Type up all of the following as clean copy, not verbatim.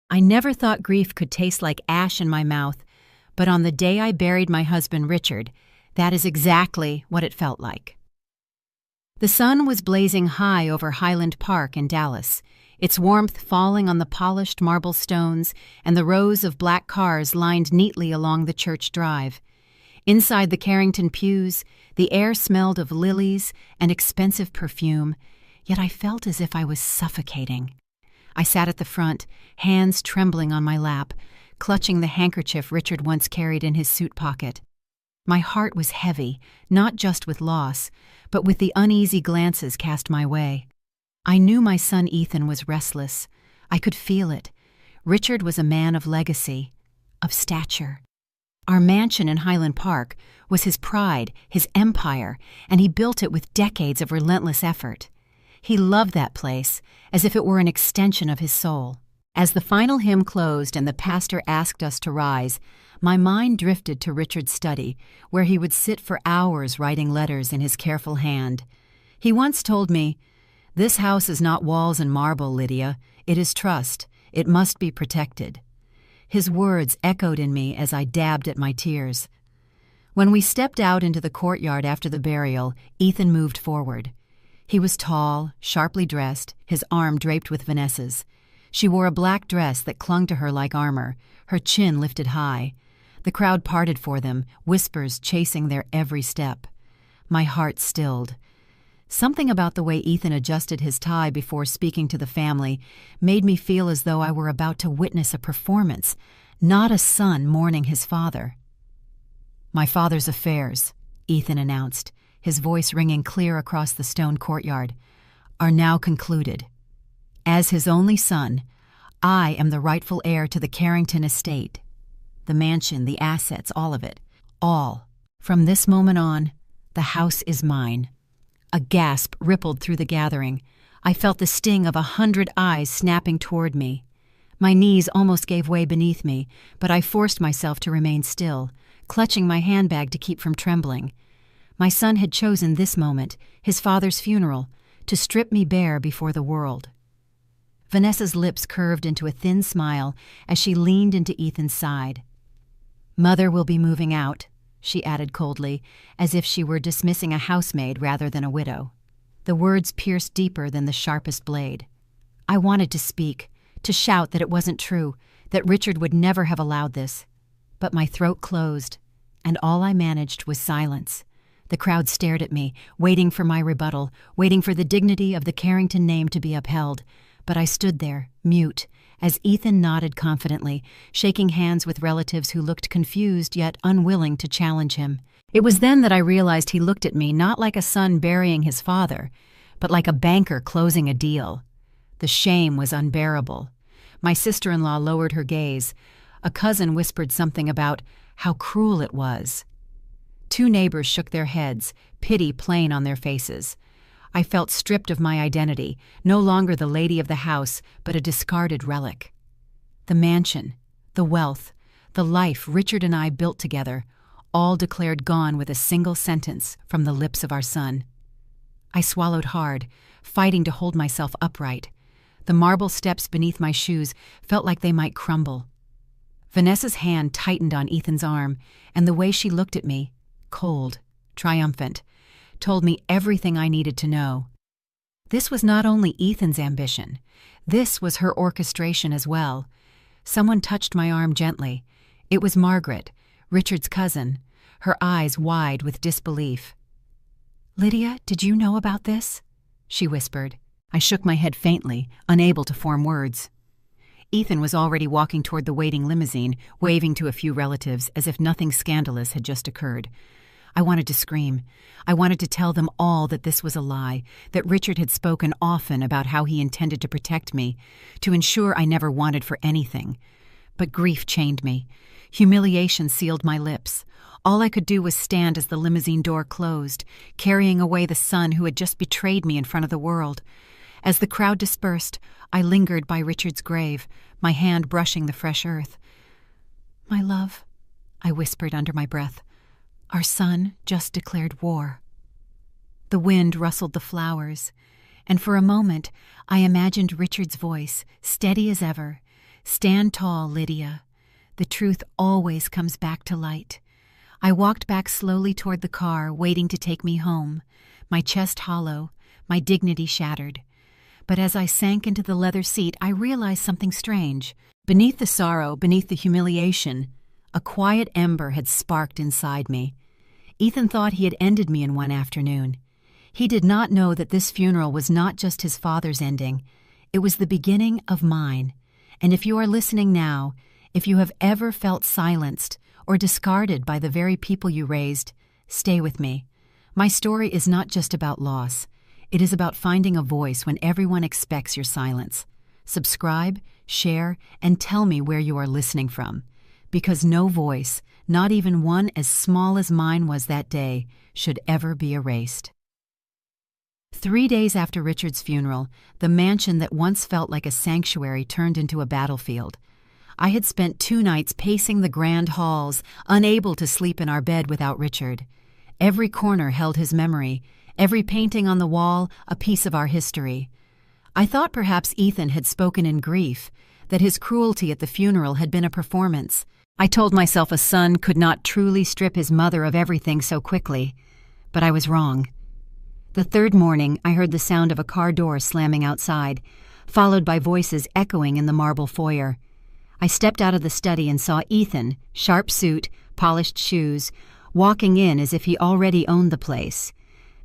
I never thought grief could taste like ash in my mouth, but on the day I buried my husband Richard, that is exactly what it felt like. The sun was blazing high over Highland Park in Dallas, its warmth falling on the polished marble stones and the rows of black cars lined neatly along the church drive. Inside the Carrington pews, the air smelled of lilies and expensive perfume, yet I felt as if I was suffocating. I sat at the front, hands trembling on my lap, clutching the handkerchief Richard once carried in his suit pocket. My heart was heavy, not just with loss, but with the uneasy glances cast my way. I knew my son Ethan was restless. I could feel it. Richard was a man of legacy, of stature. Our mansion in Highland Park was his pride, his empire, and he built it with decades of relentless effort. He loved that place as if it were an extension of his soul. As the final hymn closed and the pastor asked us to rise, my mind drifted to Richard's study, where he would sit for hours writing letters in his careful hand. He once told me, "This house is not walls and marble, Lydia. It is trust. It must be protected." His words echoed in me as I dabbed at my tears. When we stepped out into the courtyard after the burial, Ethan moved forward. He was tall, sharply dressed, his arm draped with Vanessa's. She wore a black dress that clung to her like armor, her chin lifted high. The crowd parted for them, whispers chasing their every step. My heart stilled. Something about the way Ethan adjusted his tie before speaking to the family made me feel as though I were about to witness a performance, not a son mourning his father. "My father's affairs," Ethan announced, his voice ringing clear across the stone courtyard, "are now concluded. As his only son, I am the rightful heir to the Carrington estate. The mansion, the assets, all of it. All. From this moment on, the house is mine." A gasp rippled through the gathering. I felt the sting of 100 eyes snapping toward me. My knees almost gave way beneath me, but I forced myself to remain still, clutching my handbag to keep from trembling. My son had chosen this moment, his father's funeral, to strip me bare before the world. Vanessa's lips curved into a thin smile as she leaned into Ethan's side. "Mother will be moving out," she added coldly, as if she were dismissing a housemaid rather than a widow. The words pierced deeper than the sharpest blade. I wanted to speak, to shout that it wasn't true, that Richard would never have allowed this. But my throat closed, and all I managed was silence. The crowd stared at me, waiting for my rebuttal, waiting for the dignity of the Carrington name to be upheld. But I stood there, mute, as Ethan nodded confidently, shaking hands with relatives who looked confused yet unwilling to challenge him. It was then that I realized he looked at me not like a son burying his father, but like a banker closing a deal. The shame was unbearable. My sister-in-law lowered her gaze. A cousin whispered something about how cruel it was. 2 neighbors shook their heads, pity plain on their faces. I felt stripped of my identity, no longer the lady of the house, but a discarded relic. The mansion, the wealth, the life Richard and I built together, all declared gone with a single sentence from the lips of our son. I swallowed hard, fighting to hold myself upright. The marble steps beneath my shoes felt like they might crumble. Vanessa's hand tightened on Ethan's arm, and the way she looked at me, cold, triumphant, told me everything I needed to know. This was not only Ethan's ambition. This was her orchestration as well. Someone touched my arm gently. It was Margaret, Richard's cousin, her eyes wide with disbelief. "Lydia, did you know about this?" she whispered. I shook my head faintly, unable to form words. Ethan was already walking toward the waiting limousine, waving to a few relatives as if nothing scandalous had just occurred. I wanted to scream. I wanted to tell them all that this was a lie, that Richard had spoken often about how he intended to protect me, to ensure I never wanted for anything. But grief chained me. Humiliation sealed my lips. All I could do was stand as the limousine door closed, carrying away the son who had just betrayed me in front of the world. As the crowd dispersed, I lingered by Richard's grave, my hand brushing the fresh earth. "My love," I whispered under my breath, "our son just declared war." The wind rustled the flowers, and for a moment I imagined Richard's voice, steady as ever, Stand tall, Lydia. The truth always comes back to light. I walked back slowly toward the car, waiting to take me home, my chest hollow, my dignity shattered. But as I sank into the leather seat, I realized something strange. Beneath the sorrow, beneath the humiliation, a quiet ember had sparked inside me. Ethan thought he had ended me in one afternoon. He did not know that this funeral was not just his father's ending. It was the beginning of mine. And if you are listening now, if you have ever felt silenced or discarded by the very people you raised, stay with me. My story is not just about loss. It is about finding a voice when everyone expects your silence. Subscribe, share, and tell me where you are listening from. Because no voice, not even one as small as mine was that day, should ever be erased. 3 days after Richard's funeral, the mansion that once felt like a sanctuary turned into a battlefield. I had spent 2 nights pacing the grand halls, unable to sleep in our bed without Richard. Every corner held his memory, every painting on the wall a piece of our history. I thought perhaps Ethan had spoken in grief, that his cruelty at the funeral had been a performance. I told myself a son could not truly strip his mother of everything so quickly, but I was wrong. The 3rd morning, I heard the sound of a car door slamming outside, followed by voices echoing in the marble foyer. I stepped out of the study and saw Ethan, sharp suit, polished shoes, walking in as if he already owned the place.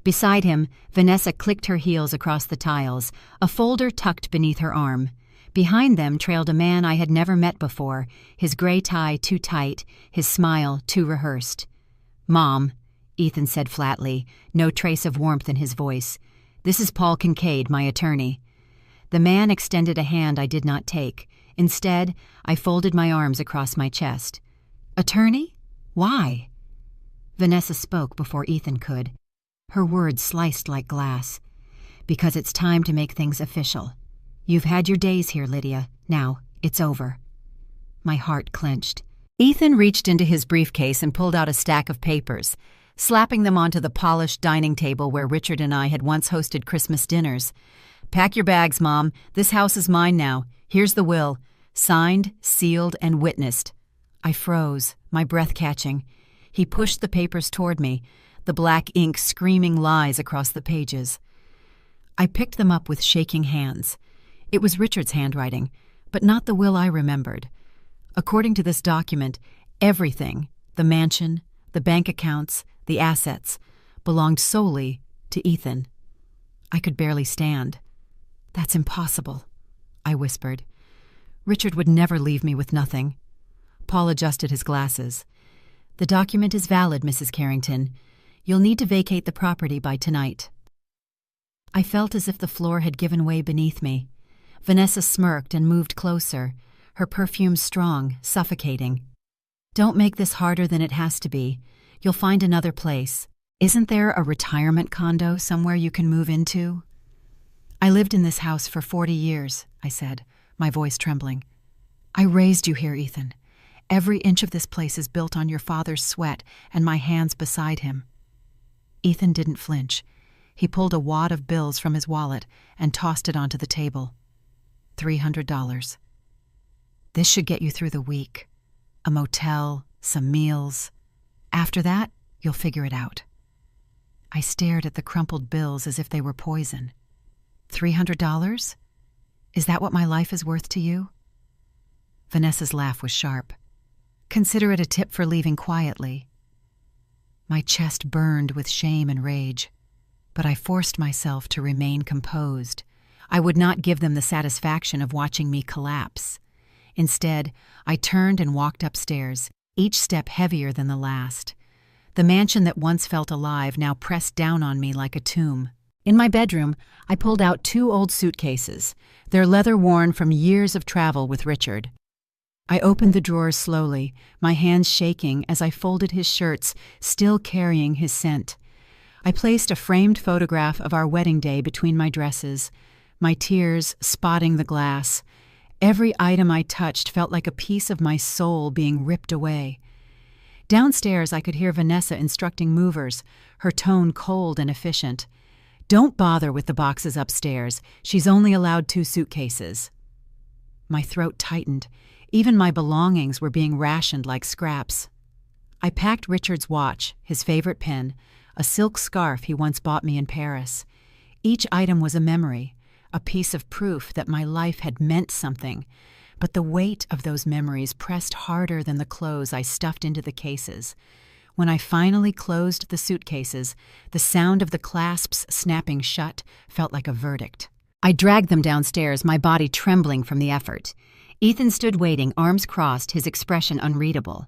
Beside him, Vanessa clicked her heels across the tiles, a folder tucked beneath her arm. Behind them trailed a man I had never met before, his gray tie too tight, his smile too rehearsed. "Mom," Ethan said flatly, no trace of warmth in his voice. "This is Paul Kincaid, my attorney." The man extended a hand I did not take. Instead, I folded my arms across my chest. "Attorney? Why?" Vanessa spoke before Ethan could. Her words sliced like glass. "Because it's time to make things official. You've had your days here, Lydia. Now, it's over." My heart clenched. Ethan reached into his briefcase and pulled out a stack of papers, slapping them onto the polished dining table where Richard and I had once hosted Christmas dinners. "Pack your bags, Mom. This house is mine now. Here's the will. Signed, sealed, and witnessed." I froze, my breath catching. He pushed the papers toward me, the black ink screaming lies across the pages. I picked them up with shaking hands. It was Richard's handwriting, but not the will I remembered. According to this document, everything, the mansion, the bank accounts, the assets, belonged solely to Ethan. I could barely stand. "That's impossible," I whispered. "Richard would never leave me with nothing." Paul adjusted his glasses. "The document is valid, Mrs. Carrington. You'll need to vacate the property by tonight." I felt as if the floor had given way beneath me. Vanessa smirked and moved closer, her perfume strong, suffocating. "Don't make this harder than it has to be. You'll find another place. Isn't there a retirement condo somewhere you can move into?" "I lived in this house for 40 years, I said, my voice trembling. "I raised you here, Ethan. Every inch of this place is built on your father's sweat and my hands beside him." Ethan didn't flinch. He pulled a wad of bills from his wallet and tossed it onto the table. $300. "This should get you through the week. A motel, some meals. After that, you'll figure it out." I stared at the crumpled bills as if they were poison. $300? Is that what my life is worth to you? Vanessa's laugh was sharp. "Consider it a tip for leaving quietly." My chest burned with shame and rage, but I forced myself to remain composed. I would not give them the satisfaction of watching me collapse. Instead, I turned and walked upstairs, each step heavier than the last. The mansion that once felt alive now pressed down on me like a tomb. In my bedroom, I pulled out 2 old suitcases, their leather worn from years of travel with Richard. I opened the drawers slowly, my hands shaking as I folded his shirts, still carrying his scent. I placed a framed photograph of our wedding day between my dresses, my tears spotting the glass. Every item I touched felt like a piece of my soul being ripped away. Downstairs, I could hear Vanessa instructing movers, her tone cold and efficient. "Don't bother with the boxes upstairs. She's only allowed 2 suitcases." My throat tightened. Even my belongings were being rationed like scraps. I packed Richard's watch, his favorite pen, a silk scarf he once bought me in Paris. Each item was a memory, a piece of proof that my life had meant something, but the weight of those memories pressed harder than the clothes I stuffed into the cases. When I finally closed the suitcases, the sound of the clasps snapping shut felt like a verdict. I dragged them downstairs, my body trembling from the effort. Ethan stood waiting, arms crossed, his expression unreadable.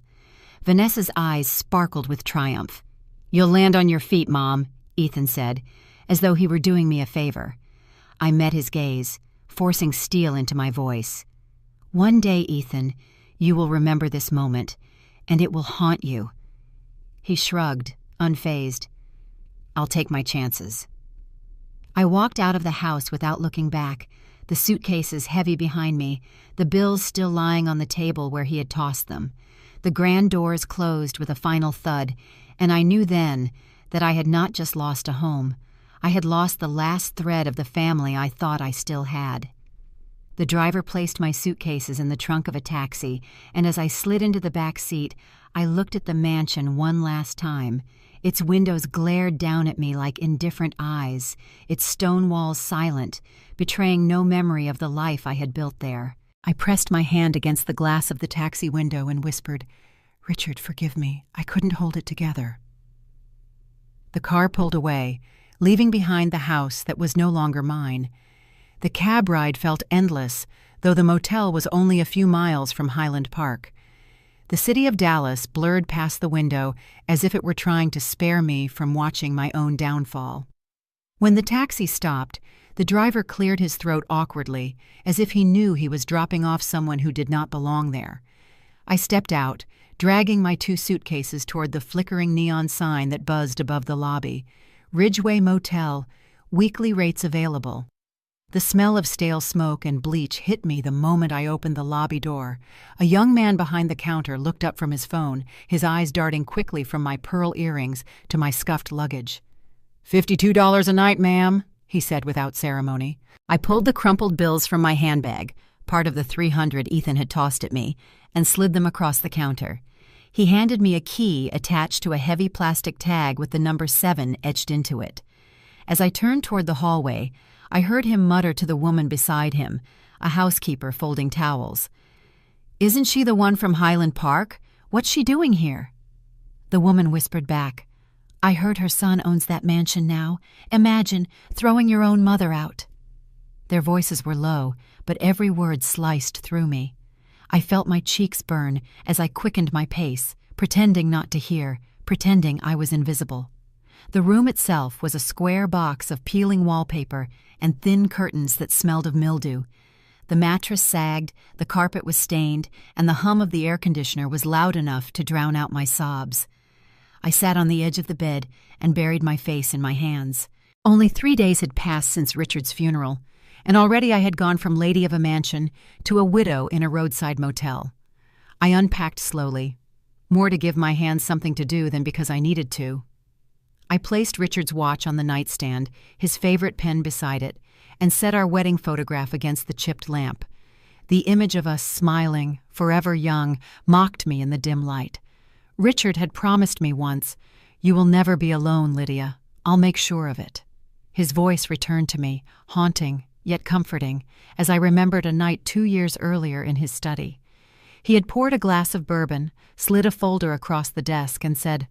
Vanessa's eyes sparkled with triumph. "You'll land on your feet, Mom," Ethan said, as though he were doing me a favor. I met his gaze, forcing steel into my voice. "One day, Ethan, you will remember this moment, and it will haunt you." He shrugged, unfazed. "I'll take my chances." I walked out of the house without looking back, the suitcases heavy behind me, the bills still lying on the table where he had tossed them. The grand doors closed with a final thud, and I knew then that I had not just lost a home. I had lost the last thread of the family I thought I still had. The driver placed my suitcases in the trunk of a taxi, and as I slid into the back seat, I looked at the mansion one last time. Its windows glared down at me like indifferent eyes, its stone walls silent, betraying no memory of the life I had built there. I pressed my hand against the glass of the taxi window and whispered, "Richard, forgive me. I couldn't hold it together." The car pulled away, leaving behind the house that was no longer mine. The cab ride felt endless, though the motel was only a few miles from Highland Park. The city of Dallas blurred past the window as if it were trying to spare me from watching my own downfall. When the taxi stopped, the driver cleared his throat awkwardly, as if he knew he was dropping off someone who did not belong there. I stepped out, dragging my 2 suitcases toward the flickering neon sign that buzzed above the lobby. Ridgeway Motel, weekly rates available. The smell of stale smoke and bleach hit me the moment I opened the lobby door. A young man behind the counter looked up from his phone, his eyes darting quickly from my pearl earrings to my scuffed luggage. $52 a night, ma'am," he said without ceremony. I pulled the crumpled bills from my handbag, part of the 300 Ethan had tossed at me, and slid them across the counter. He handed me a key attached to a heavy plastic tag with the number 7 etched into it. As I turned toward the hallway, I heard him mutter to the woman beside him, a housekeeper folding towels. "Isn't she the one from Highland Park? What's she doing here?" The woman whispered back, "I heard her son owns that mansion now. Imagine throwing your own mother out." Their voices were low, but every word sliced through me. I felt my cheeks burn as I quickened my pace, pretending not to hear, pretending I was invisible. The room itself was a square box of peeling wallpaper and thin curtains that smelled of mildew. The mattress sagged, the carpet was stained, and the hum of the air conditioner was loud enough to drown out my sobs. I sat on the edge of the bed and buried my face in my hands. Only 3 days had passed since Richard's funeral, and already I had gone from lady of a mansion to a widow in a roadside motel. I unpacked slowly, more to give my hands something to do than because I needed to. I placed Richard's watch on the nightstand, his favorite pen beside it, and set our wedding photograph against the chipped lamp. The image of us smiling, forever young, mocked me in the dim light. Richard had promised me once, "You will never be alone, Lydia. I'll make sure of it." His voice returned to me, haunting, yet comforting, as I remembered a night 2 years earlier in his study. He had poured a glass of bourbon, slid a folder across the desk, and said,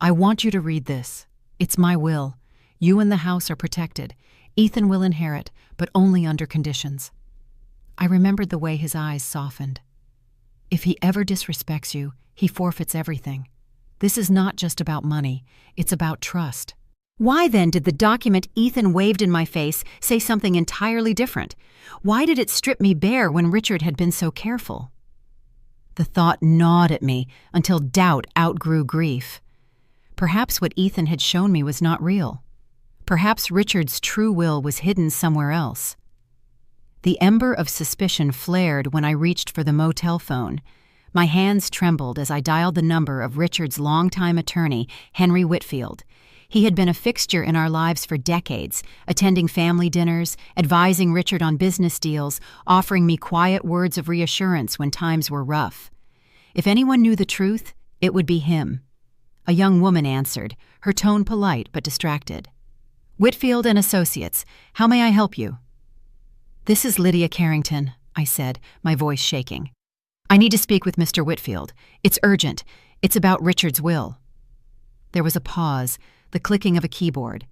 "I want you to read this. It's my will. You and the house are protected. Ethan will inherit, but only under conditions." I remembered the way his eyes softened. "If he ever disrespects you, he forfeits everything. This is not just about money. It's about trust." Why then did the document Ethan waved in my face say something entirely different? Why did it strip me bare when Richard had been so careful? The thought gnawed at me until doubt outgrew grief. Perhaps what Ethan had shown me was not real. Perhaps Richard's true will was hidden somewhere else. The ember of suspicion flared when I reached for the motel phone. My hands trembled as I dialed the number of Richard's longtime attorney, Henry Whitfield. He had been a fixture in our lives for decades, attending family dinners, advising Richard on business deals, offering me quiet words of reassurance when times were rough. If anyone knew the truth, it would be him. A young woman answered, her tone polite but distracted. "Whitfield and Associates, how may I help you?" "This is Lydia Carrington," I said, my voice shaking. "I need to speak with Mr. Whitfield. It's urgent. It's about Richard's will." There was a pause, the clicking of a keyboard.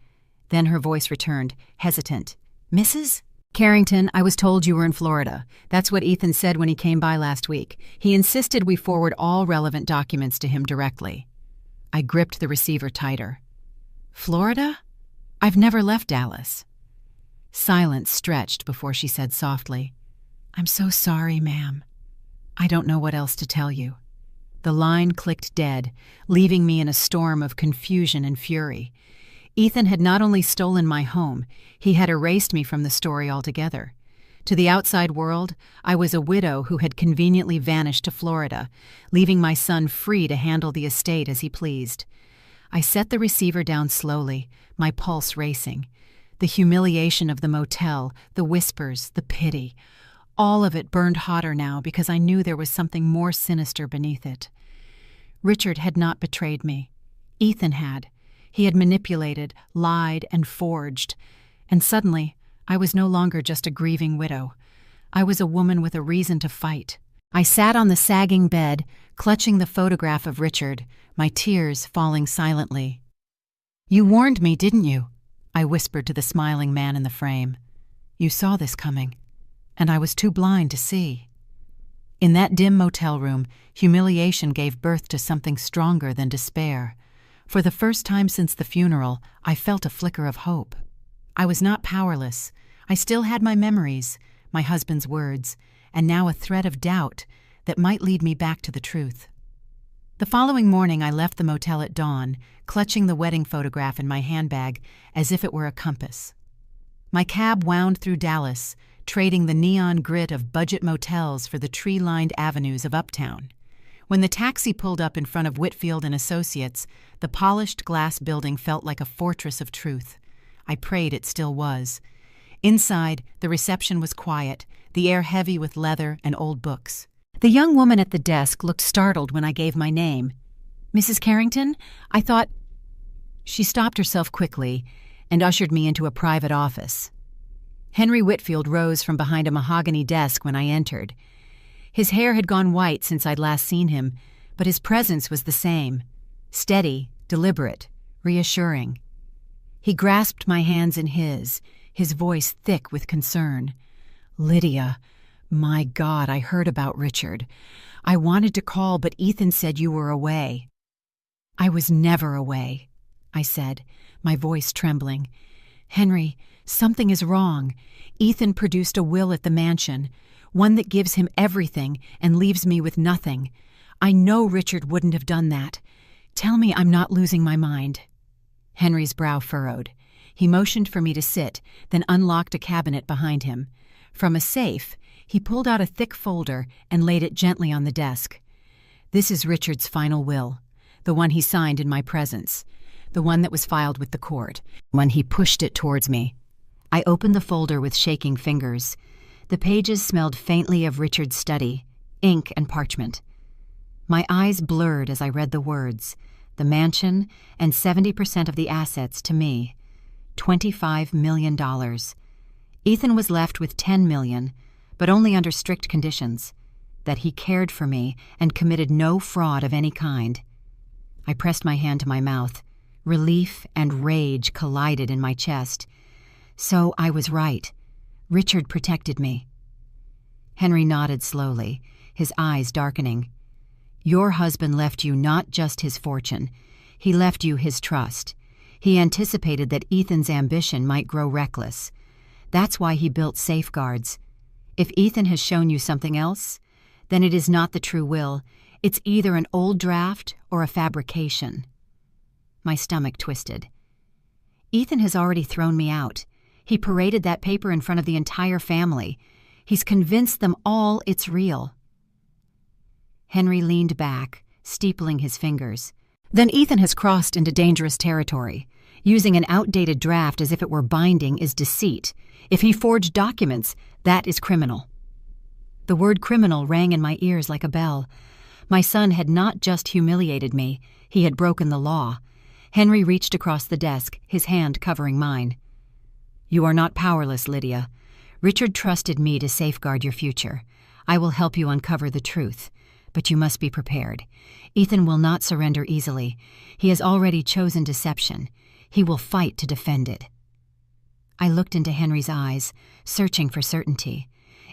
Then her voice returned, hesitant. "Mrs. Carrington, I was told you were in Florida. That's what Ethan said when he came by last week. He insisted we forward all relevant documents to him directly." I gripped the receiver tighter. "Florida? I've never left Dallas." Silence stretched before she said softly, "I'm so sorry, ma'am. I don't know what else to tell you." The line clicked dead, leaving me in a storm of confusion and fury. Ethan had not only stolen my home, he had erased me from the story altogether. To the outside world, I was a widow who had conveniently vanished to Florida, leaving my son free to handle the estate as he pleased. I set the receiver down slowly, my pulse racing. The humiliation of the motel, the whispers, the pity, all of it burned hotter now because I knew there was something more sinister beneath it. Richard had not betrayed me. Ethan had. He had manipulated, lied, and forged. And suddenly, I was no longer just a grieving widow. I was a woman with a reason to fight. I sat on the sagging bed, clutching the photograph of Richard, my tears falling silently. "You warned me, didn't you?" I whispered to the smiling man in the frame. "You saw this coming, and I was too blind to see." In that dim motel room, humiliation gave birth to something stronger than despair. For the first time since the funeral, I felt a flicker of hope. I was not powerless. I still had my memories, my husband's words, and now a thread of doubt that might lead me back to the truth. The following morning I left the motel at dawn, clutching the wedding photograph in my handbag as if it were a compass. My cab wound through Dallas, trading the neon grid of budget motels for the tree-lined avenues of Uptown. When the taxi pulled up in front of Whitfield and Associates, the polished glass building felt like a fortress of truth. I prayed it still was. Inside, the reception was quiet, the air heavy with leather and old books. The young woman at the desk looked startled when I gave my name. "Mrs. Carrington? I thought—" She stopped herself quickly and ushered me into a private office. Henry Whitfield rose from behind a mahogany desk when I entered. His hair had gone white since I'd last seen him, but his presence was the same. Steady, deliberate, reassuring. He grasped my hands in his voice thick with concern. "Lydia, my God, I heard about Richard. I wanted to call, but Ethan said you were away." "I was never away," I said, my voice trembling. "Henry, something is wrong. Ethan produced a will at the mansion, one that gives him everything and leaves me with nothing. I know Richard wouldn't have done that. Tell me I'm not losing my mind." Henry's brow furrowed. He motioned for me to sit, then unlocked a cabinet behind him. From a safe, he pulled out a thick folder and laid it gently on the desk. "This is Richard's final will, the one he signed in my presence, the one that was filed with the court." When he pushed it towards me, I opened the folder with shaking fingers. The pages smelled faintly of Richard's study, ink and parchment. My eyes blurred as I read the words, the mansion and 70% of the assets to me. $25 million. Ethan was left with $10 million, but only under strict conditions, that he cared for me and committed no fraud of any kind. I pressed my hand to my mouth. Relief and rage collided in my chest. So I was right. Richard protected me. Henry nodded slowly, his eyes darkening. "Your husband left you not just his fortune. He left you his trust. He anticipated that Ethan's ambition might grow reckless. That's why he built safeguards. If Ethan has shown you something else, then it is not the true will. It's either an old draft or a fabrication." My stomach twisted. "Ethan has already thrown me out. He paraded that paper in front of the entire family. He's convinced them all it's real." Henry leaned back, steepling his fingers. "Then Ethan has crossed into dangerous territory. Using an outdated draft as if it were binding is deceit. If he forged documents, that is criminal. The word criminal rang in my ears like a bell. My son had not just humiliated me, he had broken the law. Henry reached across the desk, his hand covering mine. You are not powerless, Lydia. Richard trusted me to safeguard your future. I will help you uncover the truth, but you must be prepared. Ethan will not surrender easily. He has already chosen deception. He will fight to defend it. I looked into Henry's eyes, searching for certainty.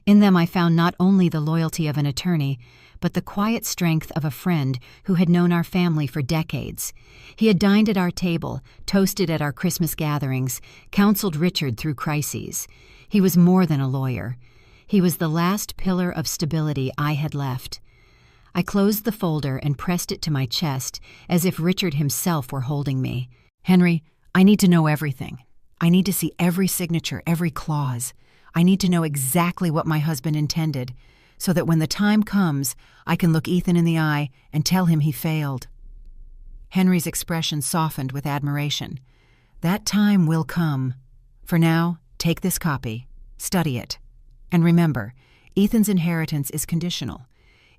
In them I found not only the loyalty of an attorney, but the quiet strength of a friend who had known our family for decades. He had dined at our table, toasted at our Christmas gatherings, counseled Richard through crises. He was more than a lawyer. He was the last pillar of stability I had left. I closed the folder and pressed it to my chest as if Richard himself were holding me. Henry, I need to know everything. I need to see every signature, every clause. I need to know exactly what my husband intended, so that when the time comes, I can look Ethan in the eye and tell him he failed. Henry's expression softened with admiration. That time will come. For now, take this copy, study it, and remember, Ethan's inheritance is conditional.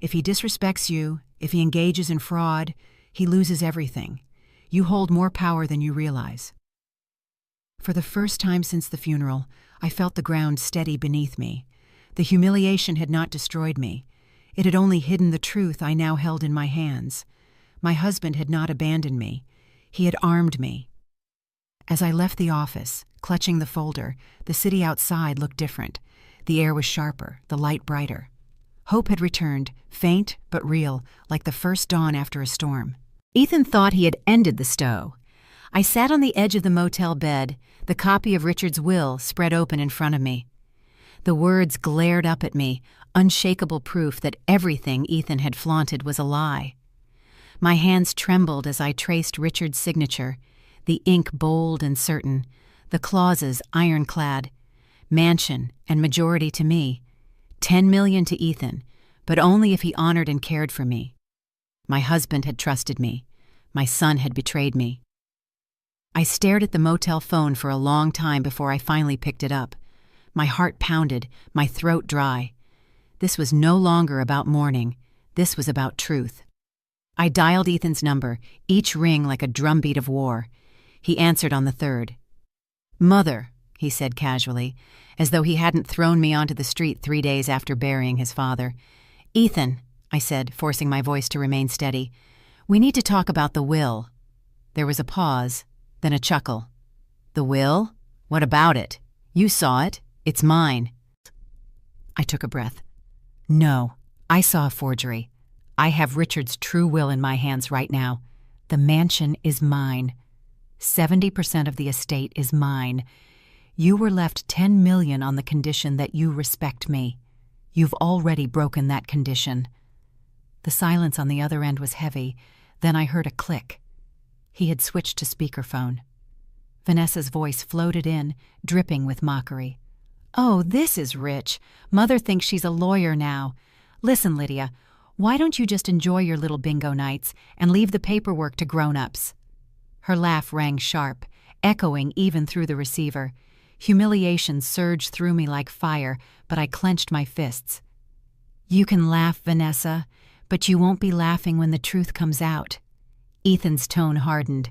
If he disrespects you, if he engages in fraud, he loses everything. You hold more power than you realize. For the first time since the funeral, I felt the ground steady beneath me. The humiliation had not destroyed me. It had only hidden the truth I now held in my hands. My husband had not abandoned me. He had armed me. As I left the office, clutching the folder, the city outside looked different. The air was sharper, the light brighter. Hope had returned, faint but real, like the first dawn after a storm. Ethan thought he had ended the stow. I sat on the edge of the motel bed, the copy of Richard's will spread open in front of me. The words glared up at me, unshakable proof that everything Ethan had flaunted was a lie. My hands trembled as I traced Richard's signature, the ink bold and certain, the clauses ironclad. Mansion and majority to me. 10 million to Ethan, but only if he honored and cared for me. My husband had trusted me. My son had betrayed me. I stared at the motel phone for a long time before I finally picked it up. My heart pounded, my throat dry. This was no longer about mourning. This was about truth. I dialed Ethan's number, each ring like a drumbeat of war. He answered on the third. "Mother," he said casually, as though he hadn't thrown me onto the street 3 days after burying his father. "Ethan," I said, forcing my voice to remain steady, "we need to talk about the will." There was a pause, then a chuckle. "The will? What about it? You saw it. It's mine." I took a breath. "No, I saw a forgery. I have Richard's true will in my hands right now. The mansion is mine. 70% of the estate is mine. You were left 10 million on the condition that you respect me. You've already broken that condition." The silence on the other end was heavy. Then I heard a click. He had switched to speakerphone. Vanessa's voice floated in, dripping with mockery. "Oh, this is rich. Mother thinks she's a lawyer now. Listen, Lydia, why don't you just enjoy your little bingo nights and leave the paperwork to grown-ups?" Her laugh rang sharp, echoing even through the receiver. Humiliation surged through me like fire, but I clenched my fists. "You can laugh, Vanessa, but you won't be laughing when the truth comes out." Ethan's tone hardened.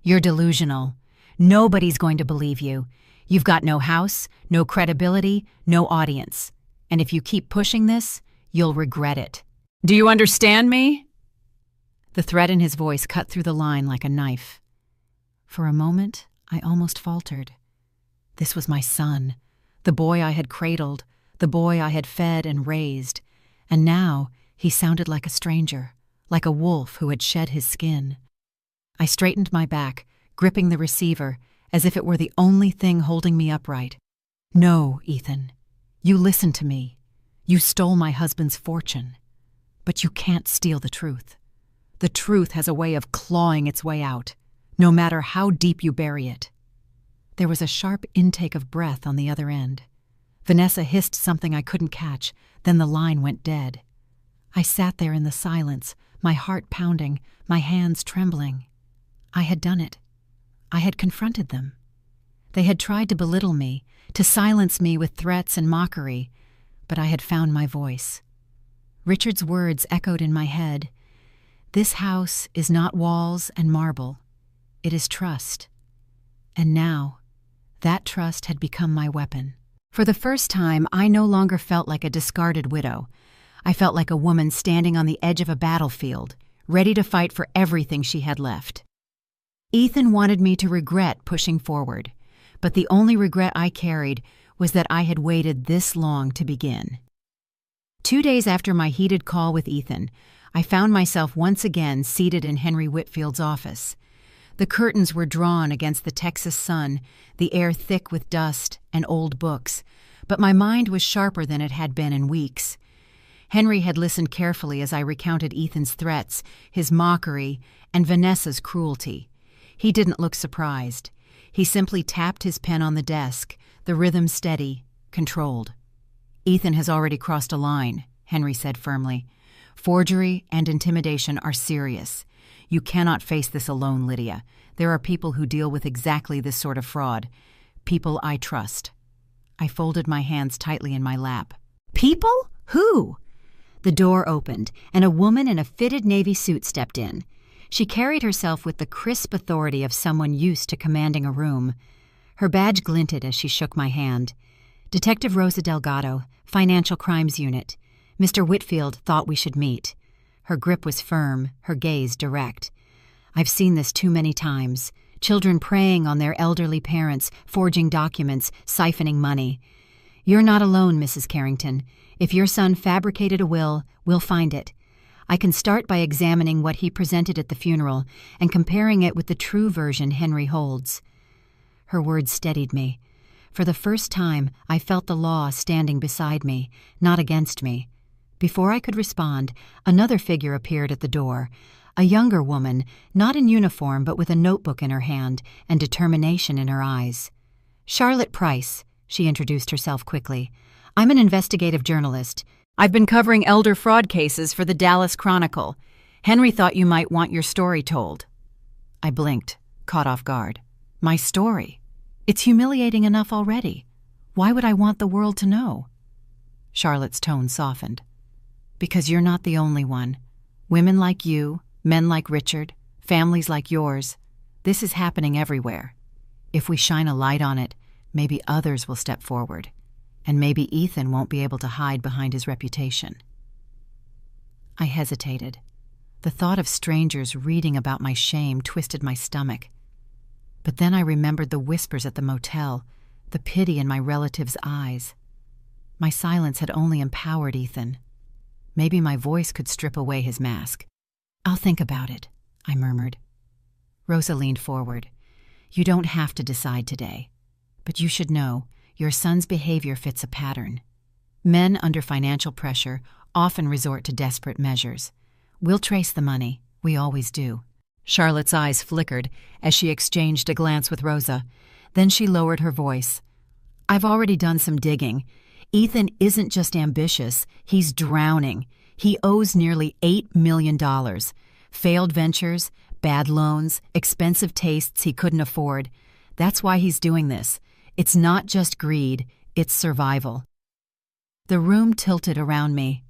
"You're delusional. Nobody's going to believe you. You've got no house, no credibility, no audience. And if you keep pushing this, you'll regret it. Do you understand me?" The threat in his voice cut through the line like a knife. For a moment, I almost faltered. This was my son, the boy I had cradled, the boy I had fed and raised, and now he sounded like a stranger, like a wolf who had shed his skin. I straightened my back, gripping the receiver, as if it were the only thing holding me upright. "No, Ethan, you listen to me. You stole my husband's fortune. But you can't steal the truth. The truth has a way of clawing its way out, no matter how deep you bury it." There was a sharp intake of breath on the other end. Vanessa hissed something I couldn't catch, then the line went dead. I sat there in the silence, my heart pounding, my hands trembling. I had done it. I had confronted them. They had tried to belittle me, to silence me with threats and mockery, but I had found my voice. Richard's words echoed in my head. This house is not walls and marble. It is trust. And now, that trust had become my weapon. For the first time, I no longer felt like a discarded widow. I felt like a woman standing on the edge of a battlefield, ready to fight for everything she had left. Ethan wanted me to regret pushing forward, but the only regret I carried was that I had waited this long to begin. 2 days after my heated call with Ethan, I found myself once again seated in Henry Whitfield's office. The curtains were drawn against the Texas sun, the air thick with dust and old books, but my mind was sharper than it had been in weeks. Henry had listened carefully as I recounted Ethan's threats, his mockery, and Vanessa's cruelty. He didn't look surprised. He simply tapped his pen on the desk, the rhythm steady, controlled. "Ethan has already crossed a line," Henry said firmly. "Forgery and intimidation are serious. You cannot face this alone, Lydia. There are people who deal with exactly this sort of fraud. People I trust." I folded my hands tightly in my lap. "People? Who?" The door opened, and a woman in a fitted navy suit stepped in. She carried herself with the crisp authority of someone used to commanding a room. Her badge glinted as she shook my hand. "Detective Rosa Delgado, Financial Crimes Unit. Mr. Whitfield thought we should meet." Her grip was firm, her gaze direct. "I've seen this too many times. Children preying on their elderly parents, forging documents, siphoning money. You're not alone, Mrs. Carrington. If your son fabricated a will, we'll find it. I can start by examining what he presented at the funeral and comparing it with the true version Henry holds." Her words steadied me. For the first time, I felt the law standing beside me, not against me. Before I could respond, another figure appeared at the door, a younger woman, not in uniform but with a notebook in her hand and determination in her eyes. "Charlotte Price," she introduced herself quickly. "I'm an investigative journalist. I've been covering elder fraud cases for the Dallas Chronicle. Henry thought you might want your story told." I blinked, caught off guard. "My story? It's humiliating enough already. Why would I want the world to know?" Charlotte's tone softened. "Because you're not the only one. Women like you, men like Richard, families like yours. This is happening everywhere. If we shine a light on it, maybe others will step forward. And maybe Ethan won't be able to hide behind his reputation." I hesitated. The thought of strangers reading about my shame twisted my stomach. But then I remembered the whispers at the motel, the pity in my relative's eyes. My silence had only empowered Ethan. Maybe my voice could strip away his mask. "I'll think about it," I murmured. Rosa leaned forward. "You don't have to decide today. But you should know, your son's behavior fits a pattern. Men under financial pressure often resort to desperate measures. We'll trace the money. We always do." Charlotte's eyes flickered as she exchanged a glance with Rosa. Then she lowered her voice. "I've already done some digging. Ethan isn't just ambitious, he's drowning. He owes nearly $8 million. Failed ventures, bad loans, expensive tastes he couldn't afford. That's why he's doing this. It's not just greed, it's survival." The room tilted around me.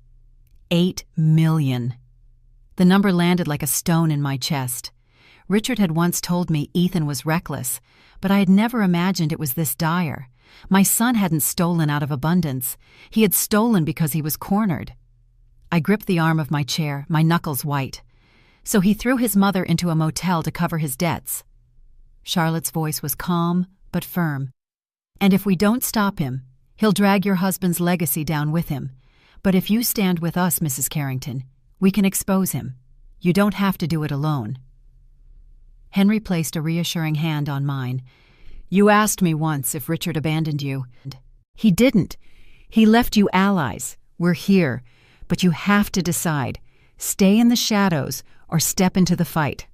8 million. The number landed like a stone in my chest. Richard had once told me Ethan was reckless, but I had never imagined it was this dire. My son hadn't stolen out of abundance. He had stolen because he was cornered. I gripped the arm of my chair, my knuckles white. "So he threw his mother into a motel to cover his debts." Charlotte's voice was calm but firm. "And if we don't stop him, he'll drag your husband's legacy down with him. But if you stand with us, Mrs. Carrington, we can expose him. You don't have to do it alone." Henry placed a reassuring hand on mine. "You asked me once if Richard abandoned you. He didn't. He left you allies. We're here. But you have to decide. Stay in the shadows or step into the fight."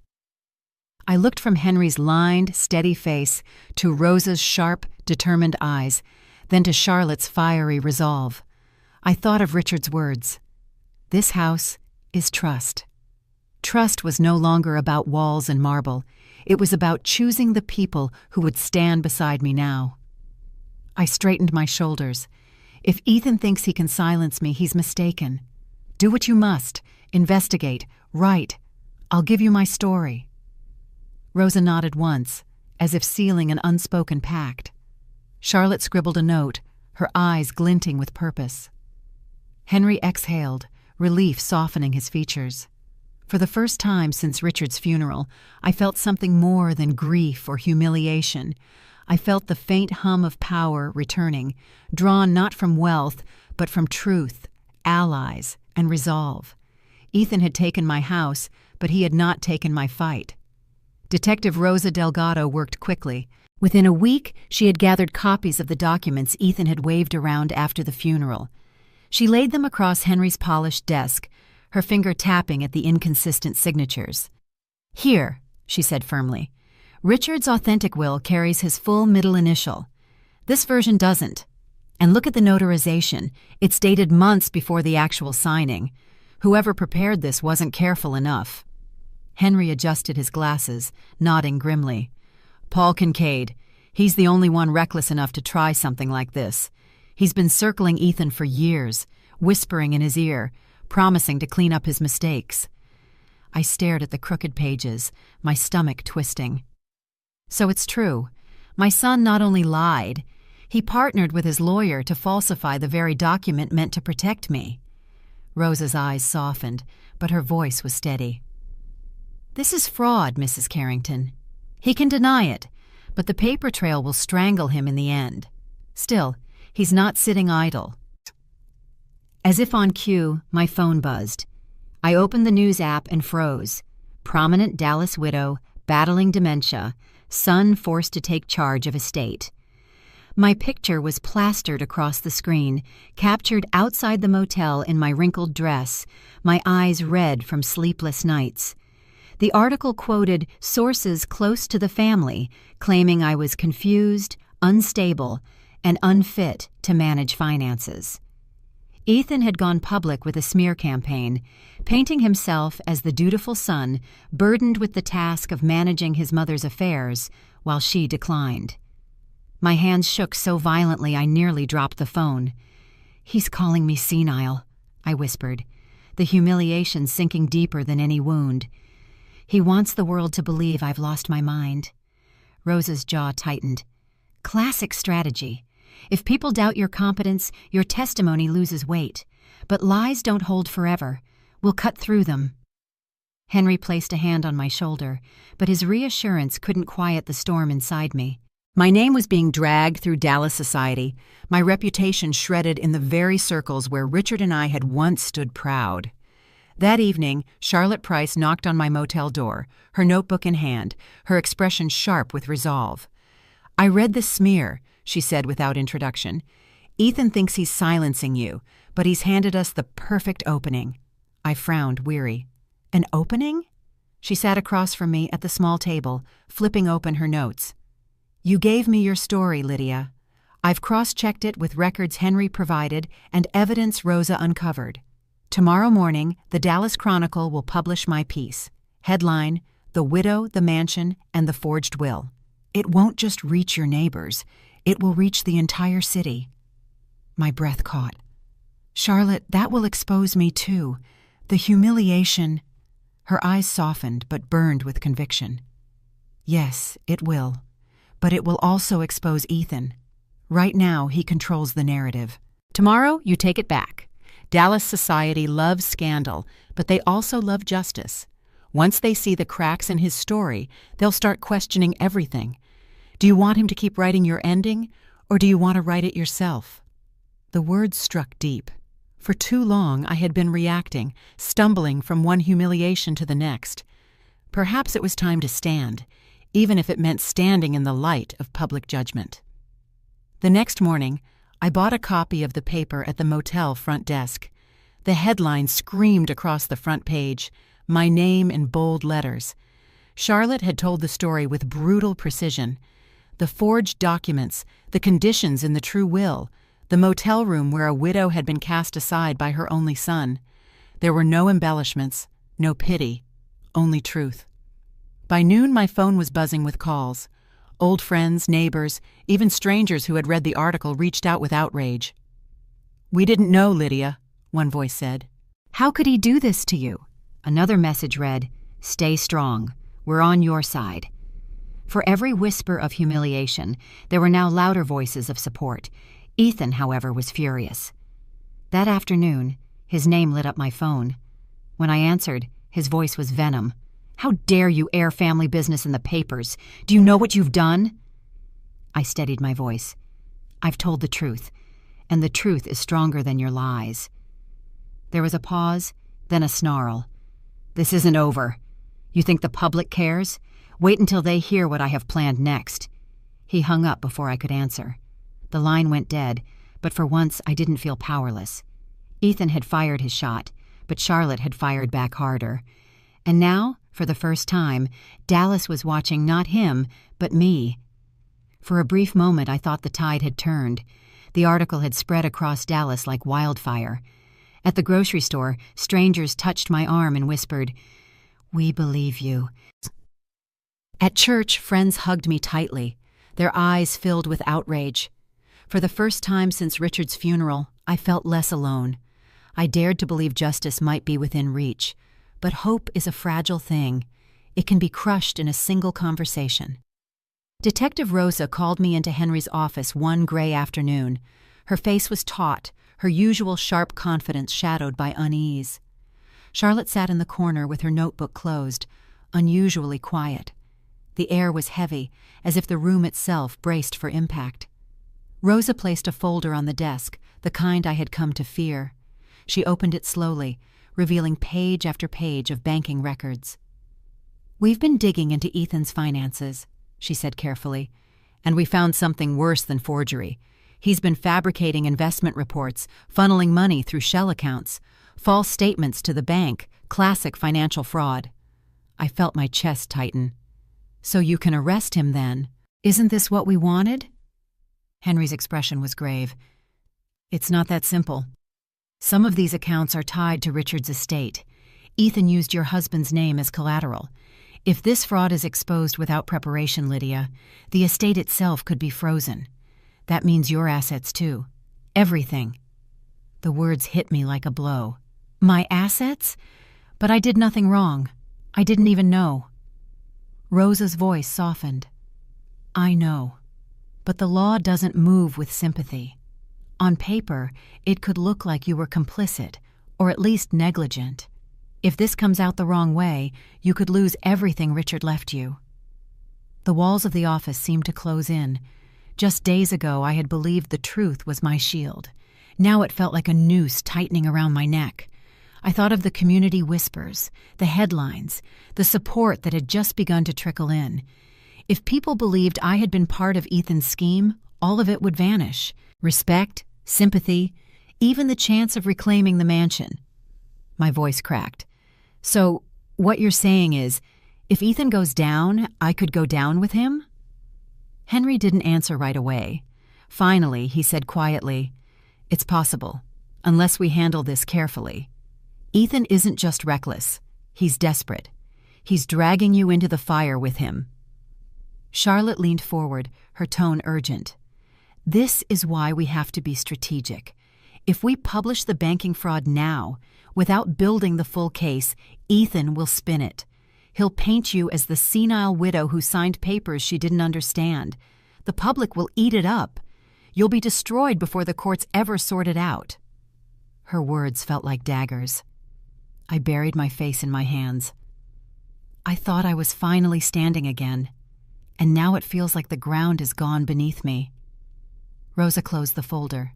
I looked from Henry's lined, steady face to Rosa's sharp, determined eyes, then to Charlotte's fiery resolve. I thought of Richard's words. This house is trust. Trust was no longer about walls and marble. It was about choosing the people who would stand beside me now. I straightened my shoulders. If Ethan thinks he can silence me, he's mistaken. Do what you must. Investigate. Write. I'll give you my story. Rosa nodded once, as if sealing an unspoken pact. Charlotte scribbled a note, her eyes glinting with purpose. Henry exhaled, relief softening his features. For the first time since Richard's funeral, I felt something more than grief or humiliation. I felt the faint hum of power returning, drawn not from wealth, but from truth, allies, and resolve. Ethan had taken my house, but he had not taken my fight. Detective Rosa Delgado worked quickly. Within a week, she had gathered copies of the documents Ethan had waved around after the funeral. She laid them across Henry's polished desk, her finger tapping at the inconsistent signatures. "Here," she said firmly. "Richard's authentic will carries his full middle initial. This version doesn't. And look at the notarization. It's dated months before the actual signing. Whoever prepared this wasn't careful enough." Henry adjusted his glasses, nodding grimly. "Paul Kincaid. He's the only one reckless enough to try something like this. He's been circling Ethan for years, whispering in his ear, promising to clean up his mistakes." I stared at the crooked pages, my stomach twisting. So it's true. My son not only lied, he partnered with his lawyer to falsify the very document meant to protect me. Rosa's eyes softened, but her voice was steady. "This is fraud, Mrs. Carrington. He can deny it, but the paper trail will strangle him in the end. Still, he's not sitting idle." As if on cue, my phone buzzed. I opened the news app and froze. Prominent Dallas widow, battling dementia, son forced to take charge of estate. My picture was plastered across the screen, captured outside the motel in my wrinkled dress, my eyes red from sleepless nights. The article quoted sources close to the family, claiming I was confused, unstable, and unfit to manage finances. Ethan had gone public with a smear campaign, painting himself as the dutiful son burdened with the task of managing his mother's affairs while she declined. My hands shook so violently I nearly dropped the phone. "He's calling me senile," I whispered, the humiliation sinking deeper than any wound. "He wants the world to believe I've lost my mind." Rosa's jaw tightened. "Classic strategy. If people doubt your competence, your testimony loses weight. But lies don't hold forever. We'll cut through them." Henry placed a hand on my shoulder, but his reassurance couldn't quiet the storm inside me. My name was being dragged through Dallas society, my reputation shredded in the very circles where Richard and I had once stood proud. That evening, Charlotte Price knocked on my motel door, her notebook in hand, her expression sharp with resolve. "I read the smear," she said without introduction. "Ethan thinks he's silencing you, but he's handed us the perfect opening." I frowned, weary. "An opening?" She sat across from me at the small table, flipping open her notes. "You gave me your story, Lydia. I've cross-checked it with records Henry provided and evidence Rosa uncovered. Tomorrow morning, the Dallas Chronicle will publish my piece. Headline, 'The Widow, the Mansion, and the Forged Will.' It won't just reach your neighbors. It will reach the entire city." My breath caught. "Charlotte, that will expose me too. The humiliation—" Her eyes softened but burned with conviction. "Yes, it will. But it will also expose Ethan. Right now, he controls the narrative. Tomorrow, you take it back. Dallas society loves scandal, but they also love justice. Once they see the cracks in his story, they'll start questioning everything. Do you want him to keep writing your ending, or do you want to write it yourself?" The words struck deep. For too long, I had been reacting, stumbling from one humiliation to the next. Perhaps it was time to stand, even if it meant standing in the light of public judgment. The next morning, I bought a copy of the paper at the motel front desk. The headline screamed across the front page, my name in bold letters. Charlotte had told the story with brutal precision. The forged documents, the conditions in the true will, the motel room where a widow had been cast aside by her only son. There were no embellishments, no pity, only truth. By noon, my phone was buzzing with calls. Old friends, neighbors, even strangers who had read the article reached out with outrage. "We didn't know, Lydia," one voice said. "How could he do this to you?" Another message read, "Stay strong. We're on your side." For every whisper of humiliation, there were now louder voices of support. Ethan, however, was furious. That afternoon, his name lit up my phone. When I answered, his voice was venom. "How dare you air family business in the papers? Do you know what you've done?" I steadied my voice. "I've told the truth, and the truth is stronger than your lies." There was a pause, then a snarl. "This isn't over. You think the public cares? Wait until they hear what I have planned next." He hung up before I could answer. The line went dead, but for once I didn't feel powerless. Ethan had fired his shot, but Charlotte had fired back harder. And now, for the first time, Dallas was watching not him, but me. For a brief moment I thought the tide had turned. The article had spread across Dallas like wildfire. At the grocery store, strangers touched my arm and whispered, "We believe you." At church, friends hugged me tightly, their eyes filled with outrage. For the first time since Richard's funeral, I felt less alone. I dared to believe justice might be within reach. But hope is a fragile thing. It can be crushed in a single conversation. Detective Rosa called me into Henry's office one gray afternoon. Her face was taut, her usual sharp confidence shadowed by unease. Charlotte sat in the corner with her notebook closed, unusually quiet. The air was heavy, as if the room itself braced for impact. Rosa placed a folder on the desk, the kind I had come to fear. She opened it slowly, revealing page after page of banking records. "We've been digging into Ethan's finances," she said carefully, "and we found something worse than forgery. He's been fabricating investment reports, funneling money through shell accounts, false statements to the bank, classic financial fraud." I felt my chest tighten. "So you can arrest him then? Isn't this what we wanted?" Henry's expression was grave. "It's not that simple. Some of these accounts are tied to Richard's estate. Ethan used your husband's name as collateral. If this fraud is exposed without preparation, Lydia, the estate itself could be frozen. That means your assets too. Everything." The words hit me like a blow. "My assets? But I did nothing wrong. I didn't even know." Rosa's voice softened. "I know. But the law doesn't move with sympathy. On paper, it could look like you were complicit, or at least negligent. If this comes out the wrong way, you could lose everything Richard left you." The walls of the office seemed to close in. Just days ago, I had believed the truth was my shield. Now it felt like a noose tightening around my neck. I thought of the community whispers, the headlines, the support that had just begun to trickle in. If people believed I had been part of Ethan's scheme, all of it would vanish. Respect, sympathy, even the chance of reclaiming the mansion. My voice cracked. "So, what you're saying is, if Ethan goes down, I could go down with him?" Henry didn't answer right away. Finally, he said quietly, "It's possible, unless we handle this carefully. Ethan isn't just reckless. He's desperate. He's dragging you into the fire with him." Charlotte leaned forward, her tone urgent. "This is why we have to be strategic. If we publish the banking fraud now, without building the full case, Ethan will spin it. He'll paint you as the senile widow who signed papers she didn't understand. The public will eat it up. You'll be destroyed before the courts ever sort it out." Her words felt like daggers. I buried my face in my hands. I thought I was finally standing again, and now it feels like the ground is gone beneath me. Rosa closed the folder.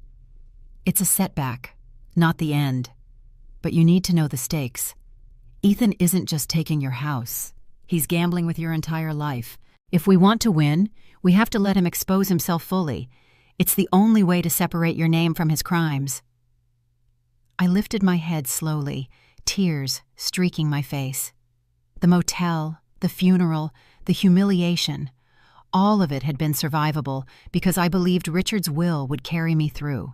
"It's a setback, not the end. But you need to know the stakes. Ethan isn't just taking your house. He's gambling with your entire life. If we want to win, we have to let him expose himself fully. It's the only way to separate your name from his crimes." I lifted my head slowly, tears streaking my face. The motel, the funeral, the humiliation, all of it had been survivable because I believed Richard's will would carry me through.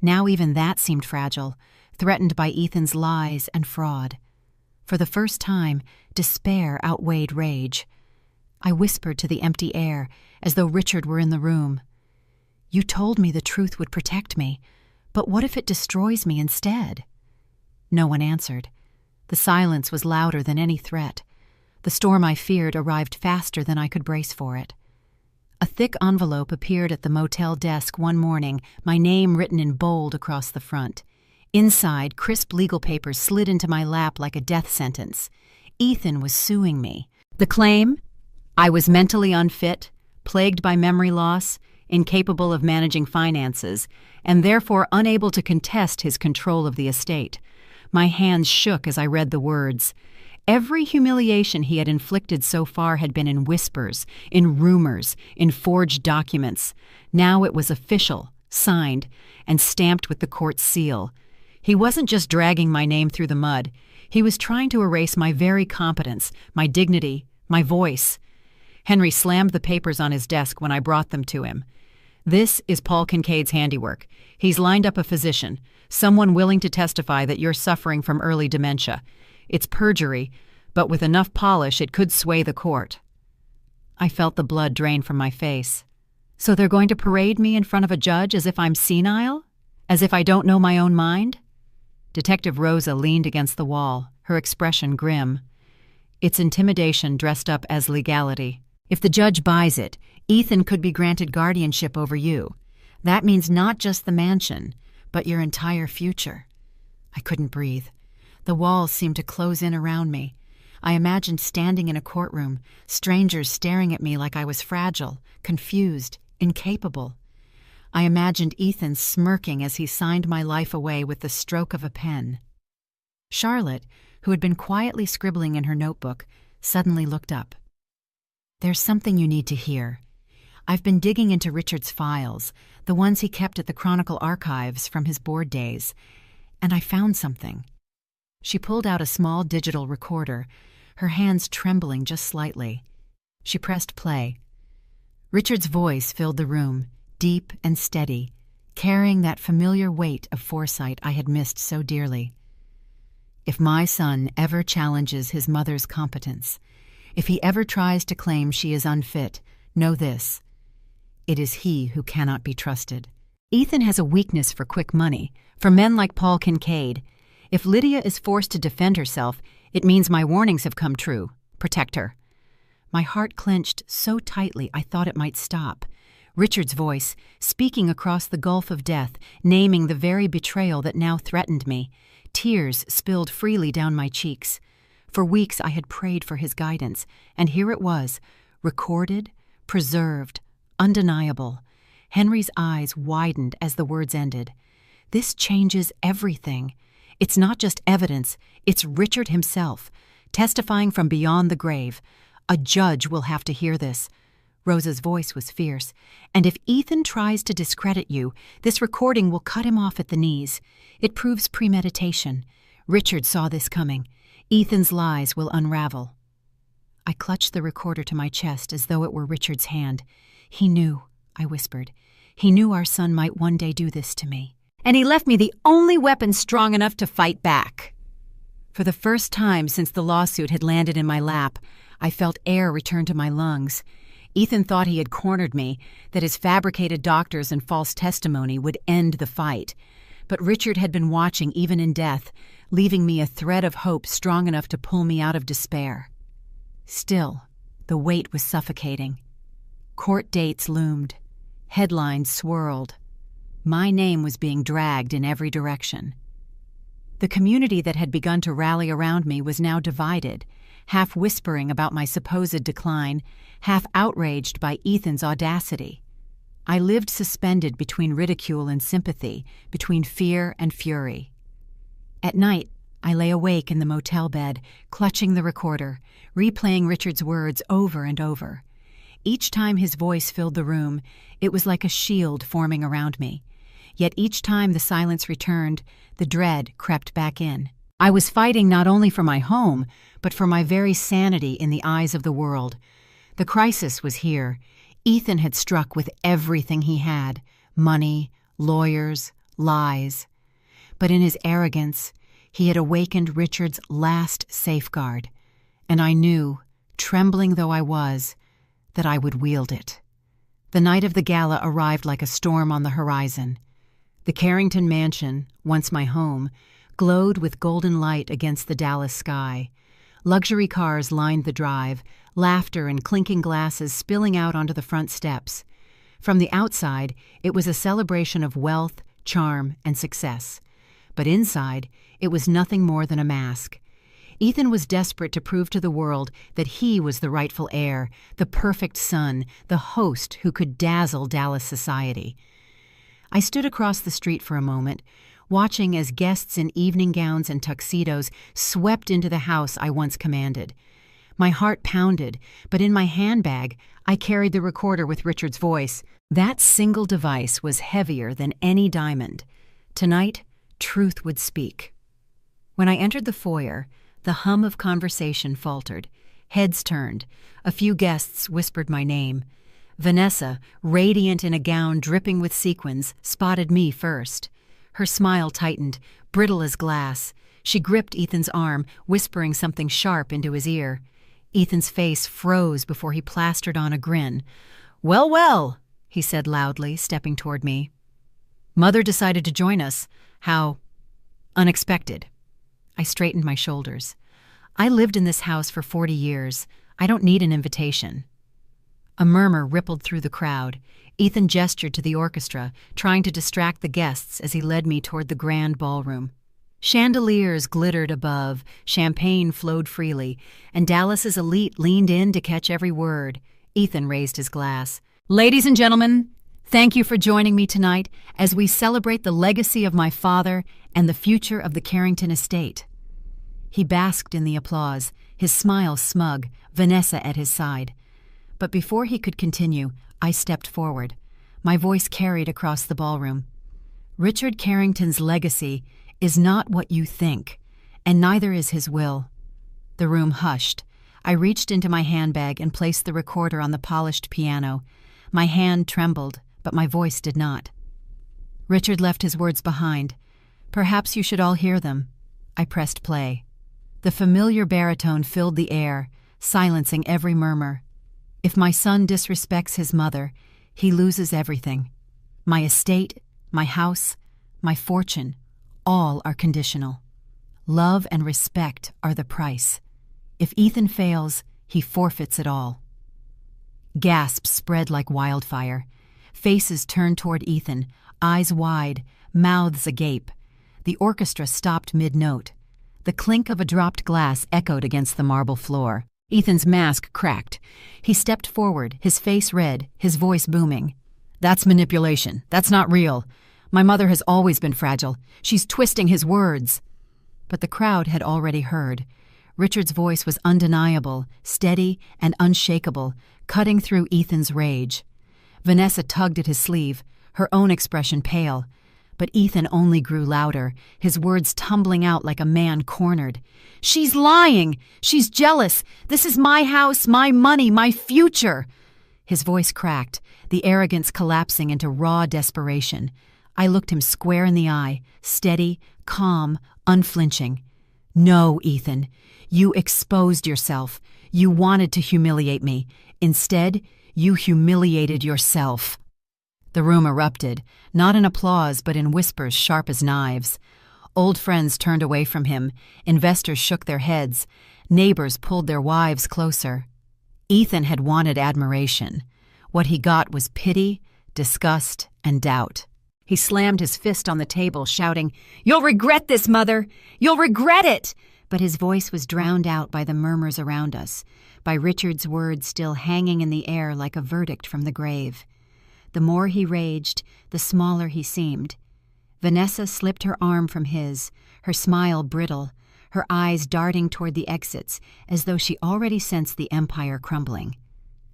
Now even that seemed fragile, threatened by Ethan's lies and fraud. For the first time, despair outweighed rage. I whispered to the empty air, as though Richard were in the room. "You told me the truth would protect me, but what if it destroys me instead?" No one answered. The silence was louder than any threat. The storm I feared arrived faster than I could brace for it. A thick envelope appeared at the motel desk one morning, my name written in bold across the front. Inside, crisp legal papers slid into my lap like a death sentence. Ethan was suing me. The claim? I was mentally unfit, plagued by memory loss, incapable of managing finances, and therefore unable to contest his control of the estate. My hands shook as I read the words. Every humiliation he had inflicted so far had been in whispers, in rumors, in forged documents. Now it was official, signed, and stamped with the court's seal. He wasn't just dragging my name through the mud. He was trying to erase my very competence, my dignity, my voice. Henry slammed the papers on his desk when I brought them to him. "This is Paul Kincaid's handiwork. He's lined up a physician, someone willing to testify that you're suffering from early dementia. It's perjury, but with enough polish it could sway the court." I felt the blood drain from my face. So they're going to parade me in front of a judge as if I'm senile? As if I don't know my own mind? Detective Rosa leaned against the wall, her expression grim. It's intimidation dressed up as legality. If the judge buys it, Ethan could be granted guardianship over you. That means not just the mansion, but your entire future. I couldn't breathe. The walls seemed to close in around me. I imagined standing in a courtroom, strangers staring at me like I was fragile, confused, incapable. I imagined Ethan smirking as he signed my life away with the stroke of a pen. Charlotte, who had been quietly scribbling in her notebook, suddenly looked up. "There's something you need to hear. I've been digging into Richard's files, the ones he kept at the Chronicle archives from his board days, and I found something." She pulled out a small digital recorder, her hands trembling just slightly. She pressed play. Richard's voice filled the room, deep and steady, carrying that familiar weight of foresight I had missed so dearly. "If my son ever challenges his mother's competence, if he ever tries to claim she is unfit, know this: it is he who cannot be trusted. Ethan has a weakness for quick money, for men like Paul Kincaid. If Lydia is forced to defend herself, it means my warnings have come true. Protect her." My heart clenched so tightly I thought it might stop. Richard's voice, speaking across the gulf of death, naming the very betrayal that now threatened me. Tears spilled freely down my cheeks. For weeks I had prayed for his guidance, and here it was, recorded, preserved, undeniable. Henry's eyes widened as the words ended. "This changes everything. It's not just evidence, it's Richard himself, testifying from beyond the grave. A judge will have to hear this." Rosa's voice was fierce. "And if Ethan tries to discredit you, this recording will cut him off at the knees. It proves premeditation. Richard saw this coming. Ethan's lies will unravel." I clutched the recorder to my chest as though it were Richard's hand. "He knew," I whispered. "He knew our son might one day do this to me. And he left me the only weapon strong enough to fight back." For the first time since the lawsuit had landed in my lap, I felt air return to my lungs. Ethan thought he had cornered me, that his fabricated doctors and false testimony would end the fight. But Richard had been watching even in death, leaving me a thread of hope strong enough to pull me out of despair. Still, the weight was suffocating. Court dates loomed. Headlines swirled. My name was being dragged in every direction. The community that had begun to rally around me was now divided, half whispering about my supposed decline, half outraged by Ethan's audacity. I lived suspended between ridicule and sympathy, between fear and fury. At night, I lay awake in the motel bed, clutching the recorder, replaying Richard's words over and over. Each time his voice filled the room, it was like a shield forming around me. Yet each time the silence returned, the dread crept back in. I was fighting not only for my home, but for my very sanity in the eyes of the world. The crisis was here. Ethan had struck with everything he had: money, lawyers, lies. But in his arrogance, He had awakened Richard's last safeguard, and I knew, trembling though I was, that I would wield it. The night of the gala arrived like a storm on the horizon. The Carrington mansion, once my home, glowed with golden light against the Dallas sky. Luxury cars lined the drive, laughter and clinking glasses spilling out onto the front steps. From the outside, it was a celebration of wealth, charm, and success. But inside, it was nothing more than a mask. Ethan was desperate to prove to the world that he was the rightful heir, the perfect son, the host who could dazzle Dallas society. I stood across the street for a moment, watching as guests in evening gowns and tuxedos swept into the house I once commanded. My heart pounded, but in my handbag, I carried the recorder with Richard's voice. That single device was heavier than any diamond. Tonight, truth would speak. When I entered the foyer, the hum of conversation faltered. Heads turned. A few guests whispered my name. Vanessa, radiant in a gown dripping with sequins, spotted me first. Her smile tightened, brittle as glass. She gripped Ethan's arm, whispering something sharp into his ear. Ethan's face froze before he plastered on a grin. "Well, well," he said loudly, stepping toward me. "Mother decided to join us. How unexpected." I straightened my shoulders. "I lived in this house for 40 years. I don't need an invitation." A murmur rippled through the crowd. Ethan gestured to the orchestra, trying to distract the guests as he led me toward the grand ballroom. Chandeliers glittered above, champagne flowed freely, and Dallas's elite leaned in to catch every word. Ethan raised his glass. "Ladies and gentlemen, thank you for joining me tonight as we celebrate the legacy of my father and the future of the Carrington estate." He basked in the applause, his smile smug, Vanessa at his side. But before he could continue, I stepped forward. My voice carried across the ballroom. "Richard Carrington's legacy is not what you think, and neither is his will." The room hushed. I reached into my handbag and placed the recorder on the polished piano. My hand trembled, but my voice did not. Richard left his words behind. Perhaps you should all hear them. I pressed play. The familiar baritone filled the air, silencing every murmur. "If my son disrespects his mother, he loses everything. My estate, my house, my fortune, all are conditional. Love and respect are the price. If Ethan fails, he forfeits it all." Gasps spread like wildfire. Faces turned toward Ethan, eyes wide, mouths agape. The orchestra stopped mid-note. The clink of a dropped glass echoed against the marble floor. Ethan's mask cracked. He stepped forward, his face red, his voice booming. "That's manipulation. That's not real. My mother has always been fragile. She's twisting his words." But the crowd had already heard. Richard's voice was undeniable, steady and unshakable, cutting through Ethan's rage. Vanessa tugged at his sleeve, her own expression pale. But Ethan only grew louder, his words tumbling out like a man cornered. "She's lying! She's jealous! This is my house, my money, my future!" His voice cracked, the arrogance collapsing into raw desperation. I looked him square in the eye, steady, calm, unflinching. "No, Ethan. You exposed yourself. You wanted to humiliate me. Instead, you humiliated yourself." The room erupted, not in applause but in whispers sharp as knives. Old friends turned away from him, investors shook their heads, neighbors pulled their wives closer. Ethan had wanted admiration. What he got was pity, disgust, and doubt. He slammed his fist on the table, shouting, "You'll regret this, Mother! You'll regret it!" But his voice was drowned out by the murmurs around us, by Richard's words still hanging in the air like a verdict from the grave. The more he raged, the smaller he seemed. Vanessa slipped her arm from his, her smile brittle, her eyes darting toward the exits as though she already sensed the empire crumbling.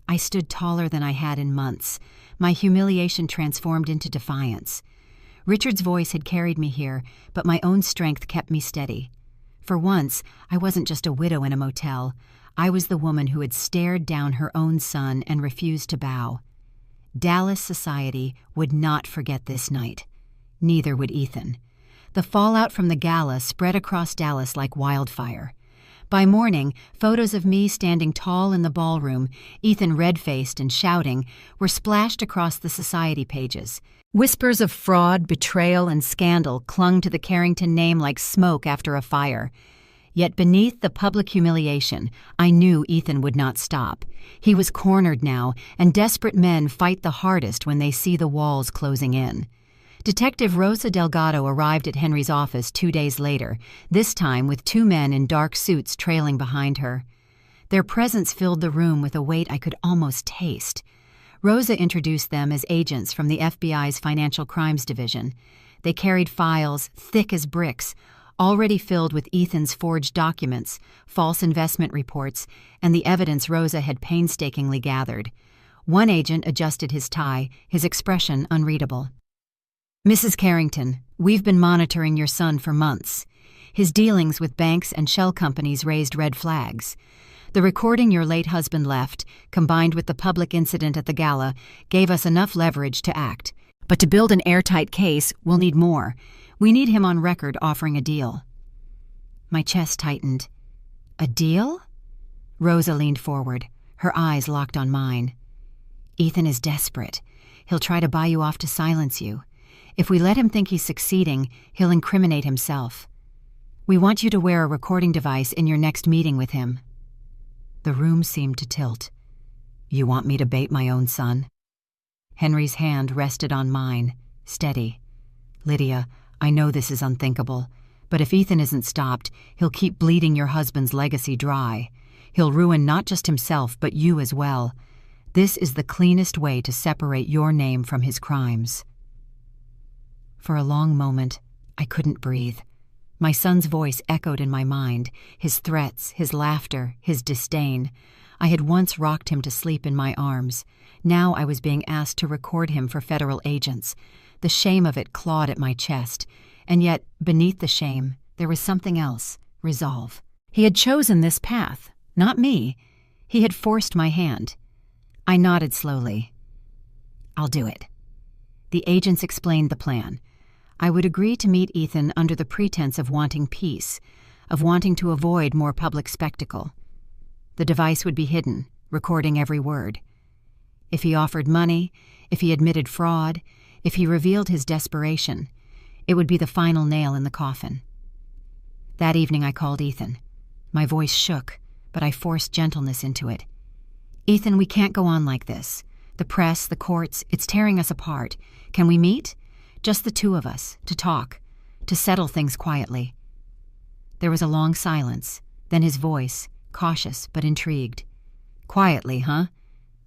I stood taller than I had in months, my humiliation transformed into defiance. Richard's voice had carried me here, but my own strength kept me steady. For once, I wasn't just a widow in a motel. I was the woman who had stared down her own son and refused to bow. Dallas society would not forget this night. Neither would Ethan. The fallout from the gala spread across Dallas like wildfire. By morning, photos of me standing tall in the ballroom, Ethan red-faced and shouting, were splashed across the society pages. Whispers of fraud, betrayal, and scandal clung to the Carrington name like smoke after a fire. Yet beneath the public humiliation, I knew Ethan would not stop. He was cornered now, and desperate men fight the hardest when they see the walls closing in. Detective Rosa Delgado arrived at Henry's office 2 days later, this time with 2 men in dark suits trailing behind her. Their presence filled the room with a weight I could almost taste. Rosa introduced them as agents from the FBI's Financial Crimes Division. They carried files, thick as bricks, already filled with Ethan's forged documents, false investment reports, and the evidence Rosa had painstakingly gathered. One agent adjusted his tie, his expression unreadable. "Mrs. Carrington, we've been monitoring your son for months. His dealings with banks and shell companies raised red flags. The recording your late husband left, combined with the public incident at the gala, gave us enough leverage to act. But to build an airtight case, we'll need more. We need him on record offering a deal." My chest tightened. "A deal?" Rosa leaned forward, her eyes locked on mine. "Ethan is desperate. He'll try to buy you off to silence you. If we let him think he's succeeding, he'll incriminate himself. We want you to wear a recording device in your next meeting with him." The room seemed to tilt. "You want me to bait my own son?" Henry's hand rested on mine, steady. "Lydia, I know this is unthinkable, but if Ethan isn't stopped, he'll keep bleeding your husband's legacy dry. He'll ruin not just himself, but you as well. This is the cleanest way to separate your name from his crimes." For a long moment, I couldn't breathe. My son's voice echoed in my mind, his threats, his laughter, his disdain. I had once rocked him to sleep in my arms. Now I was being asked to record him for federal agents. The shame of it clawed at my chest. And yet, beneath the shame, there was something else, resolve. He had chosen this path, not me. He had forced my hand. I nodded slowly. "I'll do it." The agents explained the plan. I would agree to meet Ethan under the pretense of wanting peace, of wanting to avoid more public spectacle. The device would be hidden, recording every word. If he offered money, if he admitted fraud, if he revealed his desperation, it would be the final nail in the coffin. That evening I called Ethan. My voice shook, but I forced gentleness into it. "Ethan, we can't go on like this. The press, the courts, it's tearing us apart. Can we meet? Just the 2 of us, to talk, to settle things quietly." There was a long silence, then his voice, cautious but intrigued. "Quietly, huh?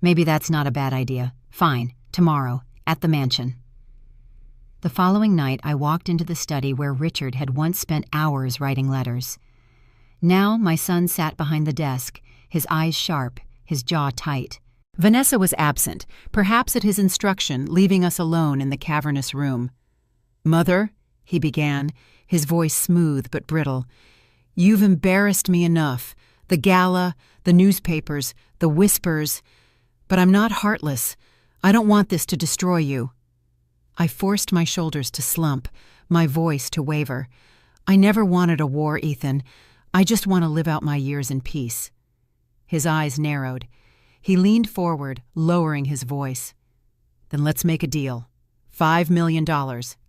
Maybe that's not a bad idea. Fine, tomorrow, at the mansion." The following night I walked into the study where Richard had once spent hours writing letters. Now my son sat behind the desk, his eyes sharp, his jaw tight. Vanessa was absent, perhaps at his instruction, leaving us alone in the cavernous room. "Mother," he began, his voice smooth but brittle, "you've embarrassed me enough. The gala, the newspapers, the whispers. But I'm not heartless. I don't want this to destroy you." I forced my shoulders to slump, my voice to waver. "I never wanted a war, Ethan. I just want to live out my years in peace." His eyes narrowed. He leaned forward, lowering his voice. "Then let's make a deal. $5 million,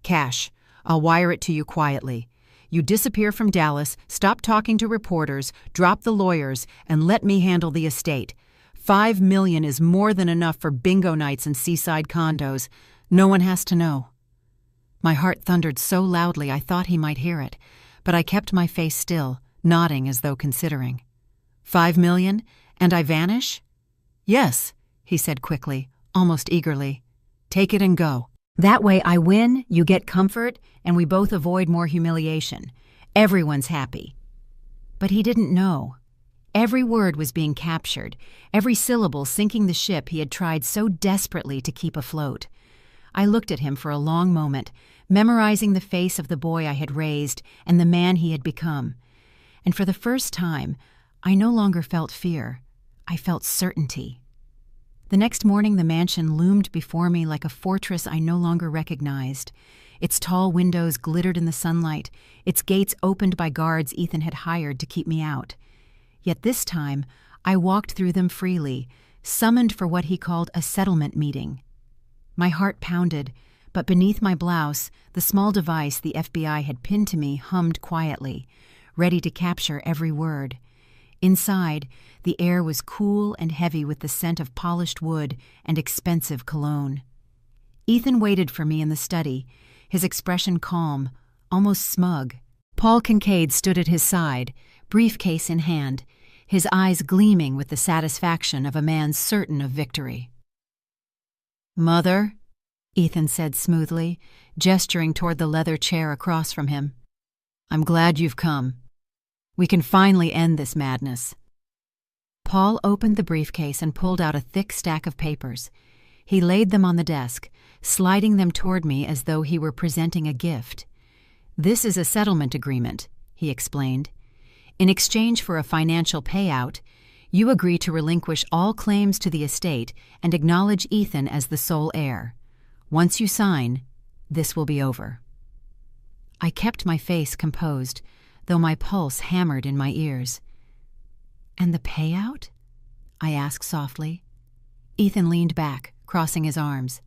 cash. I'll wire it to you quietly. You disappear from Dallas, stop talking to reporters, drop the lawyers, and let me handle the estate. $5 million is more than enough for bingo nights and seaside condos. No one has to know." My heart thundered so loudly I thought he might hear it, but I kept my face still, nodding as though considering. $5 million, and I vanish? "Yes," he said quickly, almost eagerly. "Take it and go. That way I win, you get comfort, and we both avoid more humiliation. Everyone's happy." But he didn't know. Every word was being captured, every syllable sinking the ship he had tried so desperately to keep afloat. I looked at him for a long moment, memorizing the face of the boy I had raised and the man he had become. And for the first time, I no longer felt fear. I felt certainty. The next morning the mansion loomed before me like a fortress I no longer recognized. Its tall windows glittered in the sunlight, its gates opened by guards Ethan had hired to keep me out. Yet this time, I walked through them freely, summoned for what he called a settlement meeting. My heart pounded, but beneath my blouse, the small device the FBI had pinned to me hummed quietly, ready to capture every word. Inside, the air was cool and heavy with the scent of polished wood and expensive cologne. Ethan waited for me in the study, his expression calm, almost smug. Paul Kincaid stood at his side, briefcase in hand, his eyes gleaming with the satisfaction of a man certain of victory. "Mother," Ethan said smoothly, gesturing toward the leather chair across from him, "I'm glad you've come. We can finally end this madness." Paul opened the briefcase and pulled out a thick stack of papers. He laid them on the desk, sliding them toward me as though he were presenting a gift. "This is a settlement agreement," he explained. "In exchange for a financial payout, you agree to relinquish all claims to the estate and acknowledge Ethan as the sole heir. Once you sign, this will be over." I kept my face composed, though my pulse hammered in my ears. "And the payout?" I asked softly. Ethan leaned back, crossing his arms.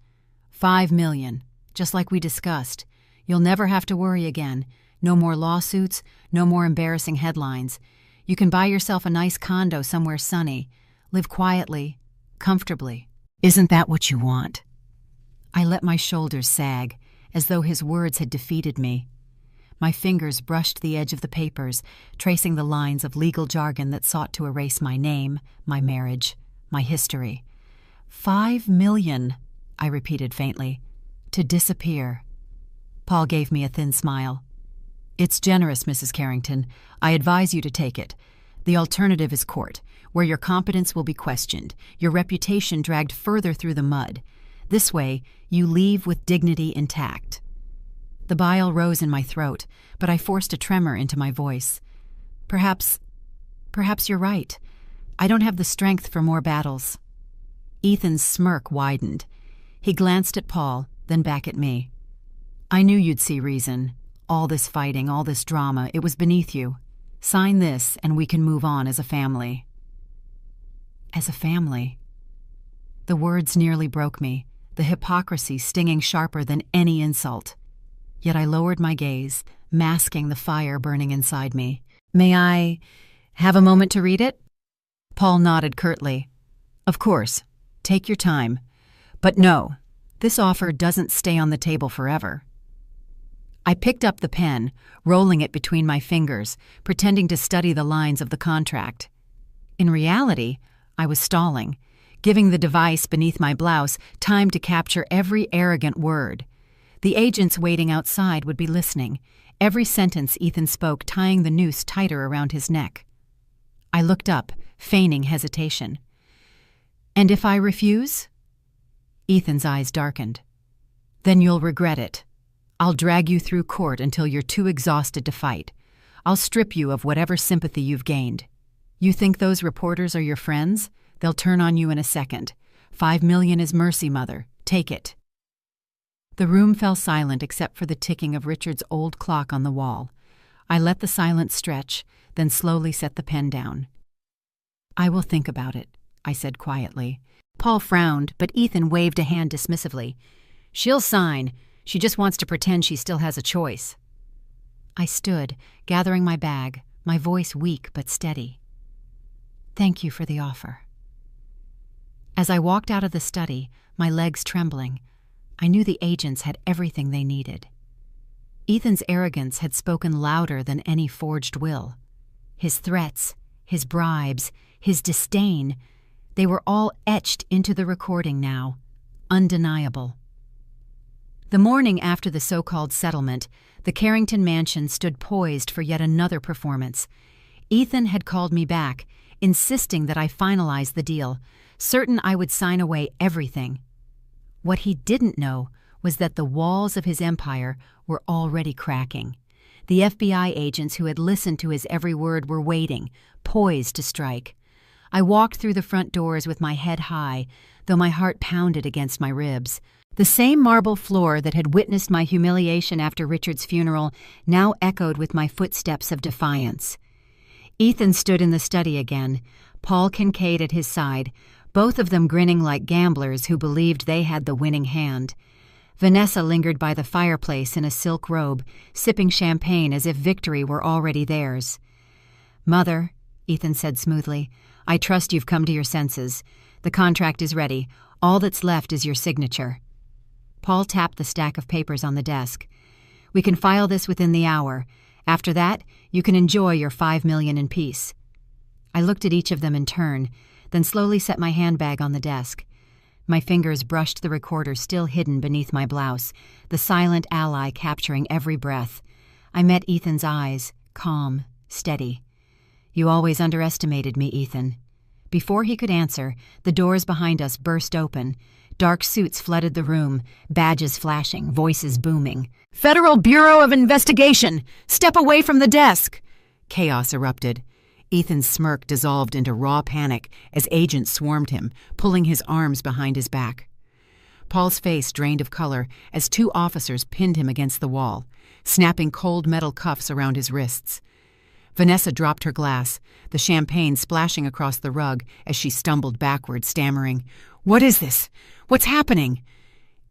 $5 million, just like we discussed. You'll never have to worry again. No more lawsuits, no more embarrassing headlines. You can buy yourself a nice condo somewhere sunny, live quietly, comfortably. Isn't that what you want?" I let my shoulders sag, as though his words had defeated me. My fingers brushed the edge of the papers, tracing the lines of legal jargon that sought to erase my name, my marriage, my history. $5 million, I repeated faintly, to disappear. Paul gave me a thin smile. "It's generous, Mrs. Carrington. I advise you to take it. The alternative is court, where your competence will be questioned, your reputation dragged further through the mud. This way, you leave with dignity intact." The bile rose in my throat, but I forced a tremor into my voice. Perhaps you're right. I don't have the strength for more battles." Ethan's smirk widened. He glanced at Paul, then back at me. "I knew you'd see reason. All this fighting, all this drama, it was beneath you. Sign this, and we can move on as a family." As a family? The words nearly broke me, the hypocrisy stinging sharper than any insult. Yet I lowered my gaze, masking the fire burning inside me. "May I have a moment to read it?" Paul nodded curtly. "Of course. Take your time. But no, this offer doesn't stay on the table forever." I picked up the pen, rolling it between my fingers, pretending to study the lines of the contract. In reality, I was stalling, giving the device beneath my blouse time to capture every arrogant word. The agents waiting outside would be listening, every sentence Ethan spoke tying the noose tighter around his neck. I looked up, feigning hesitation. "And if I refuse?" Ethan's eyes darkened. "Then you'll regret it. I'll drag you through court until you're too exhausted to fight. I'll strip you of whatever sympathy you've gained. You think those reporters are your friends? They'll turn on you in a second. $5 million is mercy, Mother. Take it." The room fell silent except for the ticking of Richard's old clock on the wall. I let the silence stretch, then slowly set the pen down. "I will think about it," I said quietly. Paul frowned, but Ethan waved a hand dismissively. "She'll sign. She just wants to pretend she still has a choice." I stood, gathering my bag, my voice weak but steady. "Thank you for the offer." As I walked out of the study, my legs trembling, I knew the agents had everything they needed. Ethan's arrogance had spoken louder than any forged will. His threats, his bribes, his disdain, they were all etched into the recording now, undeniable. The morning after the so-called settlement, the Carrington mansion stood poised for yet another performance. Ethan had called me back, insisting that I finalize the deal, certain I would sign away everything. What he didn't know was that the walls of his empire were already cracking. The FBI agents who had listened to his every word were waiting, poised to strike. I walked through the front doors with my head high, though my heart pounded against my ribs. The same marble floor that had witnessed my humiliation after Richard's funeral now echoed with my footsteps of defiance. Ethan stood in the study again, Paul Kincaid at his side, both of them grinning like gamblers who believed they had the winning hand. Vanessa lingered by the fireplace in a silk robe, sipping champagne as if victory were already theirs. "Mother," Ethan said smoothly, "I trust you've come to your senses. The contract is ready. All that's left is your signature." Paul tapped the stack of papers on the desk. "We can file this within the hour. After that, you can enjoy your $5 million in peace." I looked at each of them in turn, then slowly set my handbag on the desk. My fingers brushed the recorder still hidden beneath my blouse, the silent ally capturing every breath. I met Ethan's eyes, calm, steady. "You always underestimated me, Ethan." Before he could answer, the doors behind us burst open. Dark suits flooded the room, badges flashing, voices booming. "Federal Bureau of Investigation! Step away from the desk!" Chaos erupted. Ethan's smirk dissolved into raw panic as agents swarmed him, pulling his arms behind his back. Paul's face drained of color as two officers pinned him against the wall, snapping cold metal cuffs around his wrists. Vanessa dropped her glass, the champagne splashing across the rug as she stumbled backward, stammering, "What is this? What's happening?"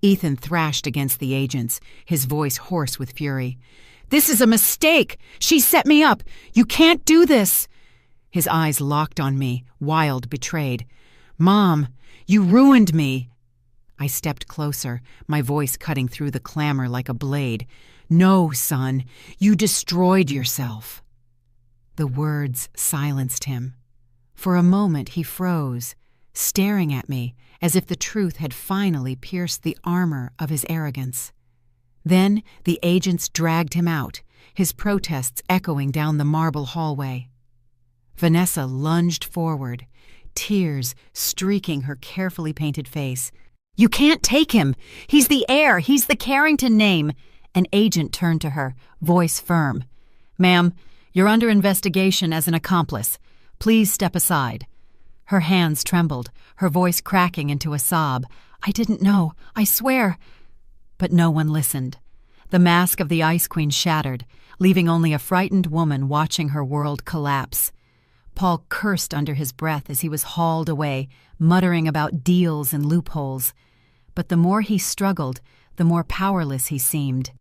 Ethan thrashed against the agents, his voice hoarse with fury. "This is a mistake! She set me up! You can't do this!" His eyes locked on me, wild, betrayed. "Mom, you ruined me!" I stepped closer, my voice cutting through the clamor like a blade. "No, son, you destroyed yourself." The words silenced him. For a moment he froze, staring at me as if the truth had finally pierced the armor of his arrogance. Then the agents dragged him out, his protests echoing down the marble hallway. Vanessa lunged forward, tears streaking her carefully painted face. "You can't take him! He's the heir! He's the Carrington name!" An agent turned to her, voice firm. "Ma'am, you're under investigation as an accomplice. Please step aside." Her hands trembled, her voice cracking into a sob. "I didn't know, I swear." But no one listened. The mask of the Ice Queen shattered, leaving only a frightened woman watching her world collapse. Paul cursed under his breath as he was hauled away, muttering about deals and loopholes. But the more he struggled, the more powerless he seemed.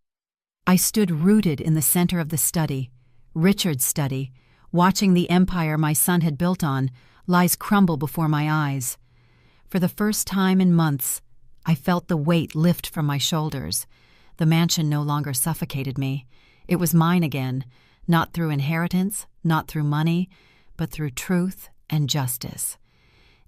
I stood rooted in the center of the study, Richard's study, watching the empire my son had built on lies crumble before my eyes. For the first time in months, I felt the weight lift from my shoulders. The mansion no longer suffocated me. It was mine again, not through inheritance, not through money, but through truth and justice.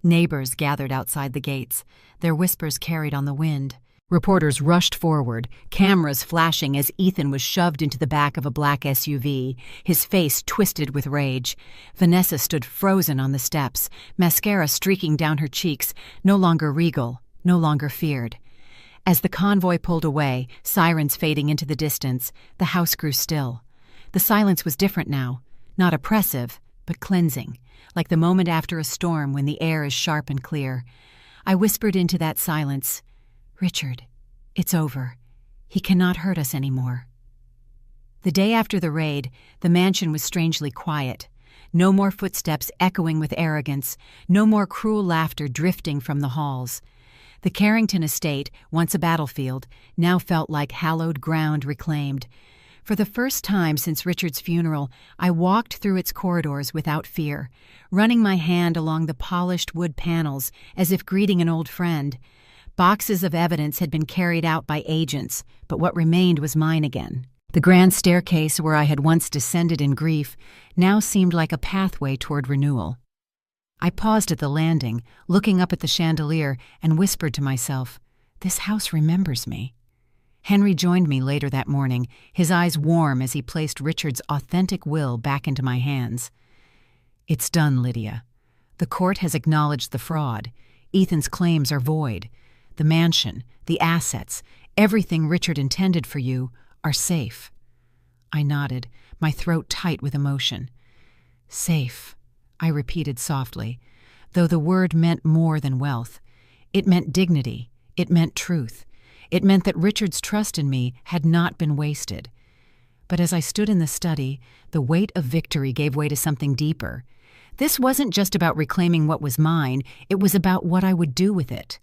Neighbors gathered outside the gates, their whispers carried on the wind. Reporters rushed forward, cameras flashing as Ethan was shoved into the back of a black SUV, his face twisted with rage. Vanessa stood frozen on the steps, mascara streaking down her cheeks, no longer regal, no longer feared. As the convoy pulled away, sirens fading into the distance, the house grew still. The silence was different now, not oppressive, but cleansing, like the moment after a storm when the air is sharp and clear. I whispered into that silence, "Richard, it's over. He cannot hurt us anymore." The day after the raid, the mansion was strangely quiet. No more footsteps echoing with arrogance, no more cruel laughter drifting from the halls. The Carrington estate, once a battlefield, now felt like hallowed ground reclaimed. For the first time since Richard's funeral, I walked through its corridors without fear, running my hand along the polished wood panels as if greeting an old friend. Boxes of evidence had been carried out by agents, but what remained was mine again. The grand staircase where I had once descended in grief now seemed like a pathway toward renewal. I paused at the landing, looking up at the chandelier, and whispered to myself, "This house remembers me." Henry joined me later that morning, his eyes warm as he placed Richard's authentic will back into my hands. "It's done, Lydia. The court has acknowledged the fraud. Ethan's claims are void. The mansion, the assets, everything Richard intended for you are safe." I nodded, my throat tight with emotion. "Safe," I repeated softly, though the word meant more than wealth. It meant dignity. It meant truth. It meant that Richard's trust in me had not been wasted. But as I stood in the study, the weight of victory gave way to something deeper. This wasn't just about reclaiming what was mine, it was about what I would do with it.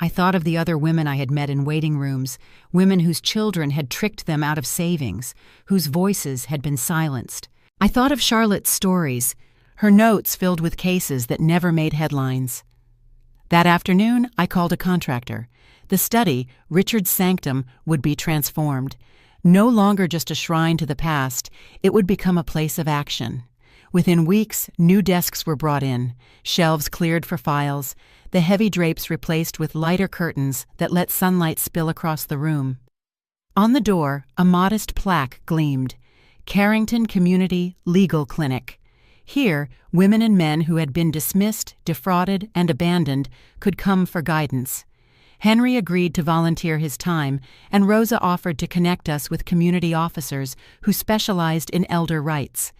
I thought of the other women I had met in waiting rooms, women whose children had tricked them out of savings, whose voices had been silenced. I thought of Charlotte's stories, her notes filled with cases that never made headlines. That afternoon, I called a contractor. The study, Richard's sanctum, would be transformed. No longer just a shrine to the past, it would become a place of action. Within weeks, new desks were brought in, shelves cleared for files, the heavy drapes replaced with lighter curtains that let sunlight spill across the room. On the door, a modest plaque gleamed, Carrington Community Legal Clinic. Here, women and men who had been dismissed, defrauded, and abandoned could come for guidance. Henry agreed to volunteer his time, and Rosa offered to connect us with community officers who specialized in elder rights.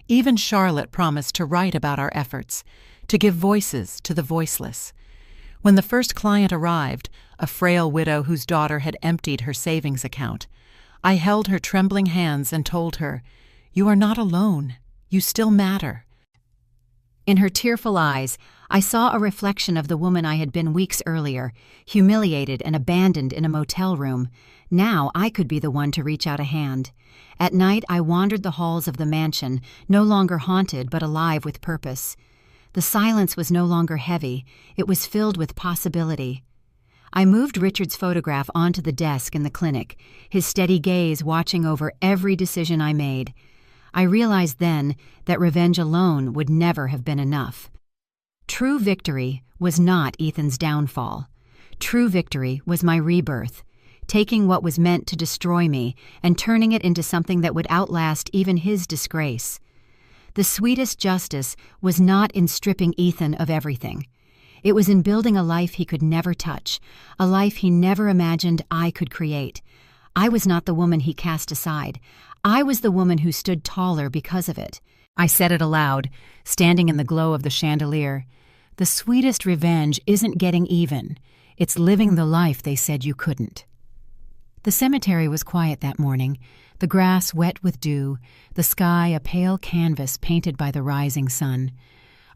Even Charlotte promised to write about our efforts, to give voices to the voiceless. When the first client arrived, a frail widow whose daughter had emptied her savings account, I held her trembling hands and told her, "You are not alone. You still matter." In her tearful eyes, I saw a reflection of the woman I had been weeks earlier, humiliated and abandoned in a motel room. Now I could be the one to reach out a hand. At night, I wandered the halls of the mansion, no longer haunted but alive with purpose. The silence was no longer heavy, it was filled with possibility. I moved Richard's photograph onto the desk in the clinic, his steady gaze watching over every decision I made. I realized then that revenge alone would never have been enough. True victory was not Ethan's downfall. True victory was my rebirth, taking what was meant to destroy me and turning it into something that would outlast even his disgrace. The sweetest justice was not in stripping Ethan of everything. It was in building a life he could never touch, a life he never imagined I could create. I was not the woman he cast aside. I was the woman who stood taller because of it. I said it aloud, standing in the glow of the chandelier. The sweetest revenge isn't getting even. It's living the life they said you couldn't. The cemetery was quiet that morning, the grass wet with dew, the sky a pale canvas painted by the rising sun.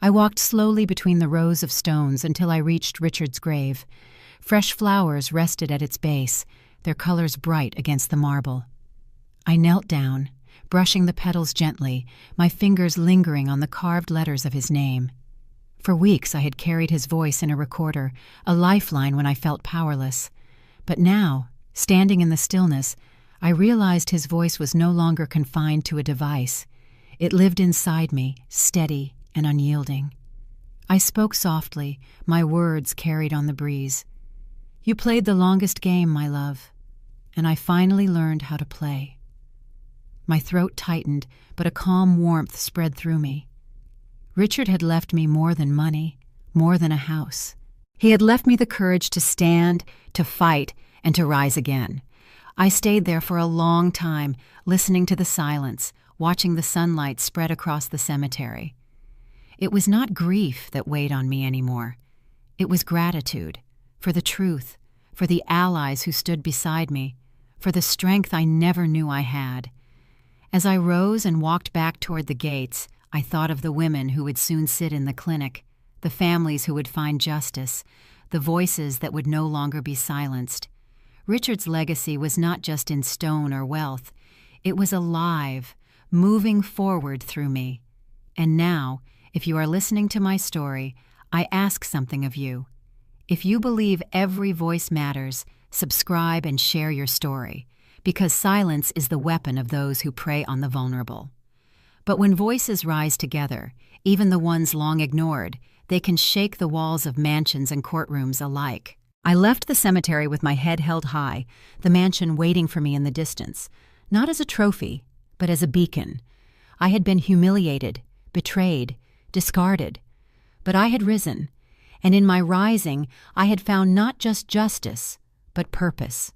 I walked slowly between the rows of stones until I reached Richard's grave. Fresh flowers rested at its base, their colors bright against the marble. I knelt down, brushing the petals gently, my fingers lingering on the carved letters of his name. For weeks I had carried his voice in a recorder, a lifeline when I felt powerless. But now, standing in the stillness, I realized his voice was no longer confined to a device. It lived inside me, steady and unyielding. I spoke softly, my words carried on the breeze. "You played the longest game, my love, and I finally learned how to play." My throat tightened, but a calm warmth spread through me. Richard had left me more than money, more than a house. He had left me the courage to stand, to fight, and to rise again. I stayed there for a long time, listening to the silence, watching the sunlight spread across the cemetery. It was not grief that weighed on me anymore. It was gratitude, for the truth, for the allies who stood beside me, for the strength I never knew I had. As I rose and walked back toward the gates, I thought of the women who would soon sit in the clinic, the families who would find justice, the voices that would no longer be silenced. Richard's legacy was not just in stone or wealth. It was alive, moving forward through me. And now, if you are listening to my story, I ask something of you. If you believe every voice matters, subscribe and share your story, because silence is the weapon of those who prey on the vulnerable. But when voices rise together, even the ones long ignored, they can shake the walls of mansions and courtrooms alike. I left the cemetery with my head held high, the mansion waiting for me in the distance, not as a trophy, but as a beacon. I had been humiliated, betrayed, discarded, but I had risen, and in my rising I had found not just justice, but purpose.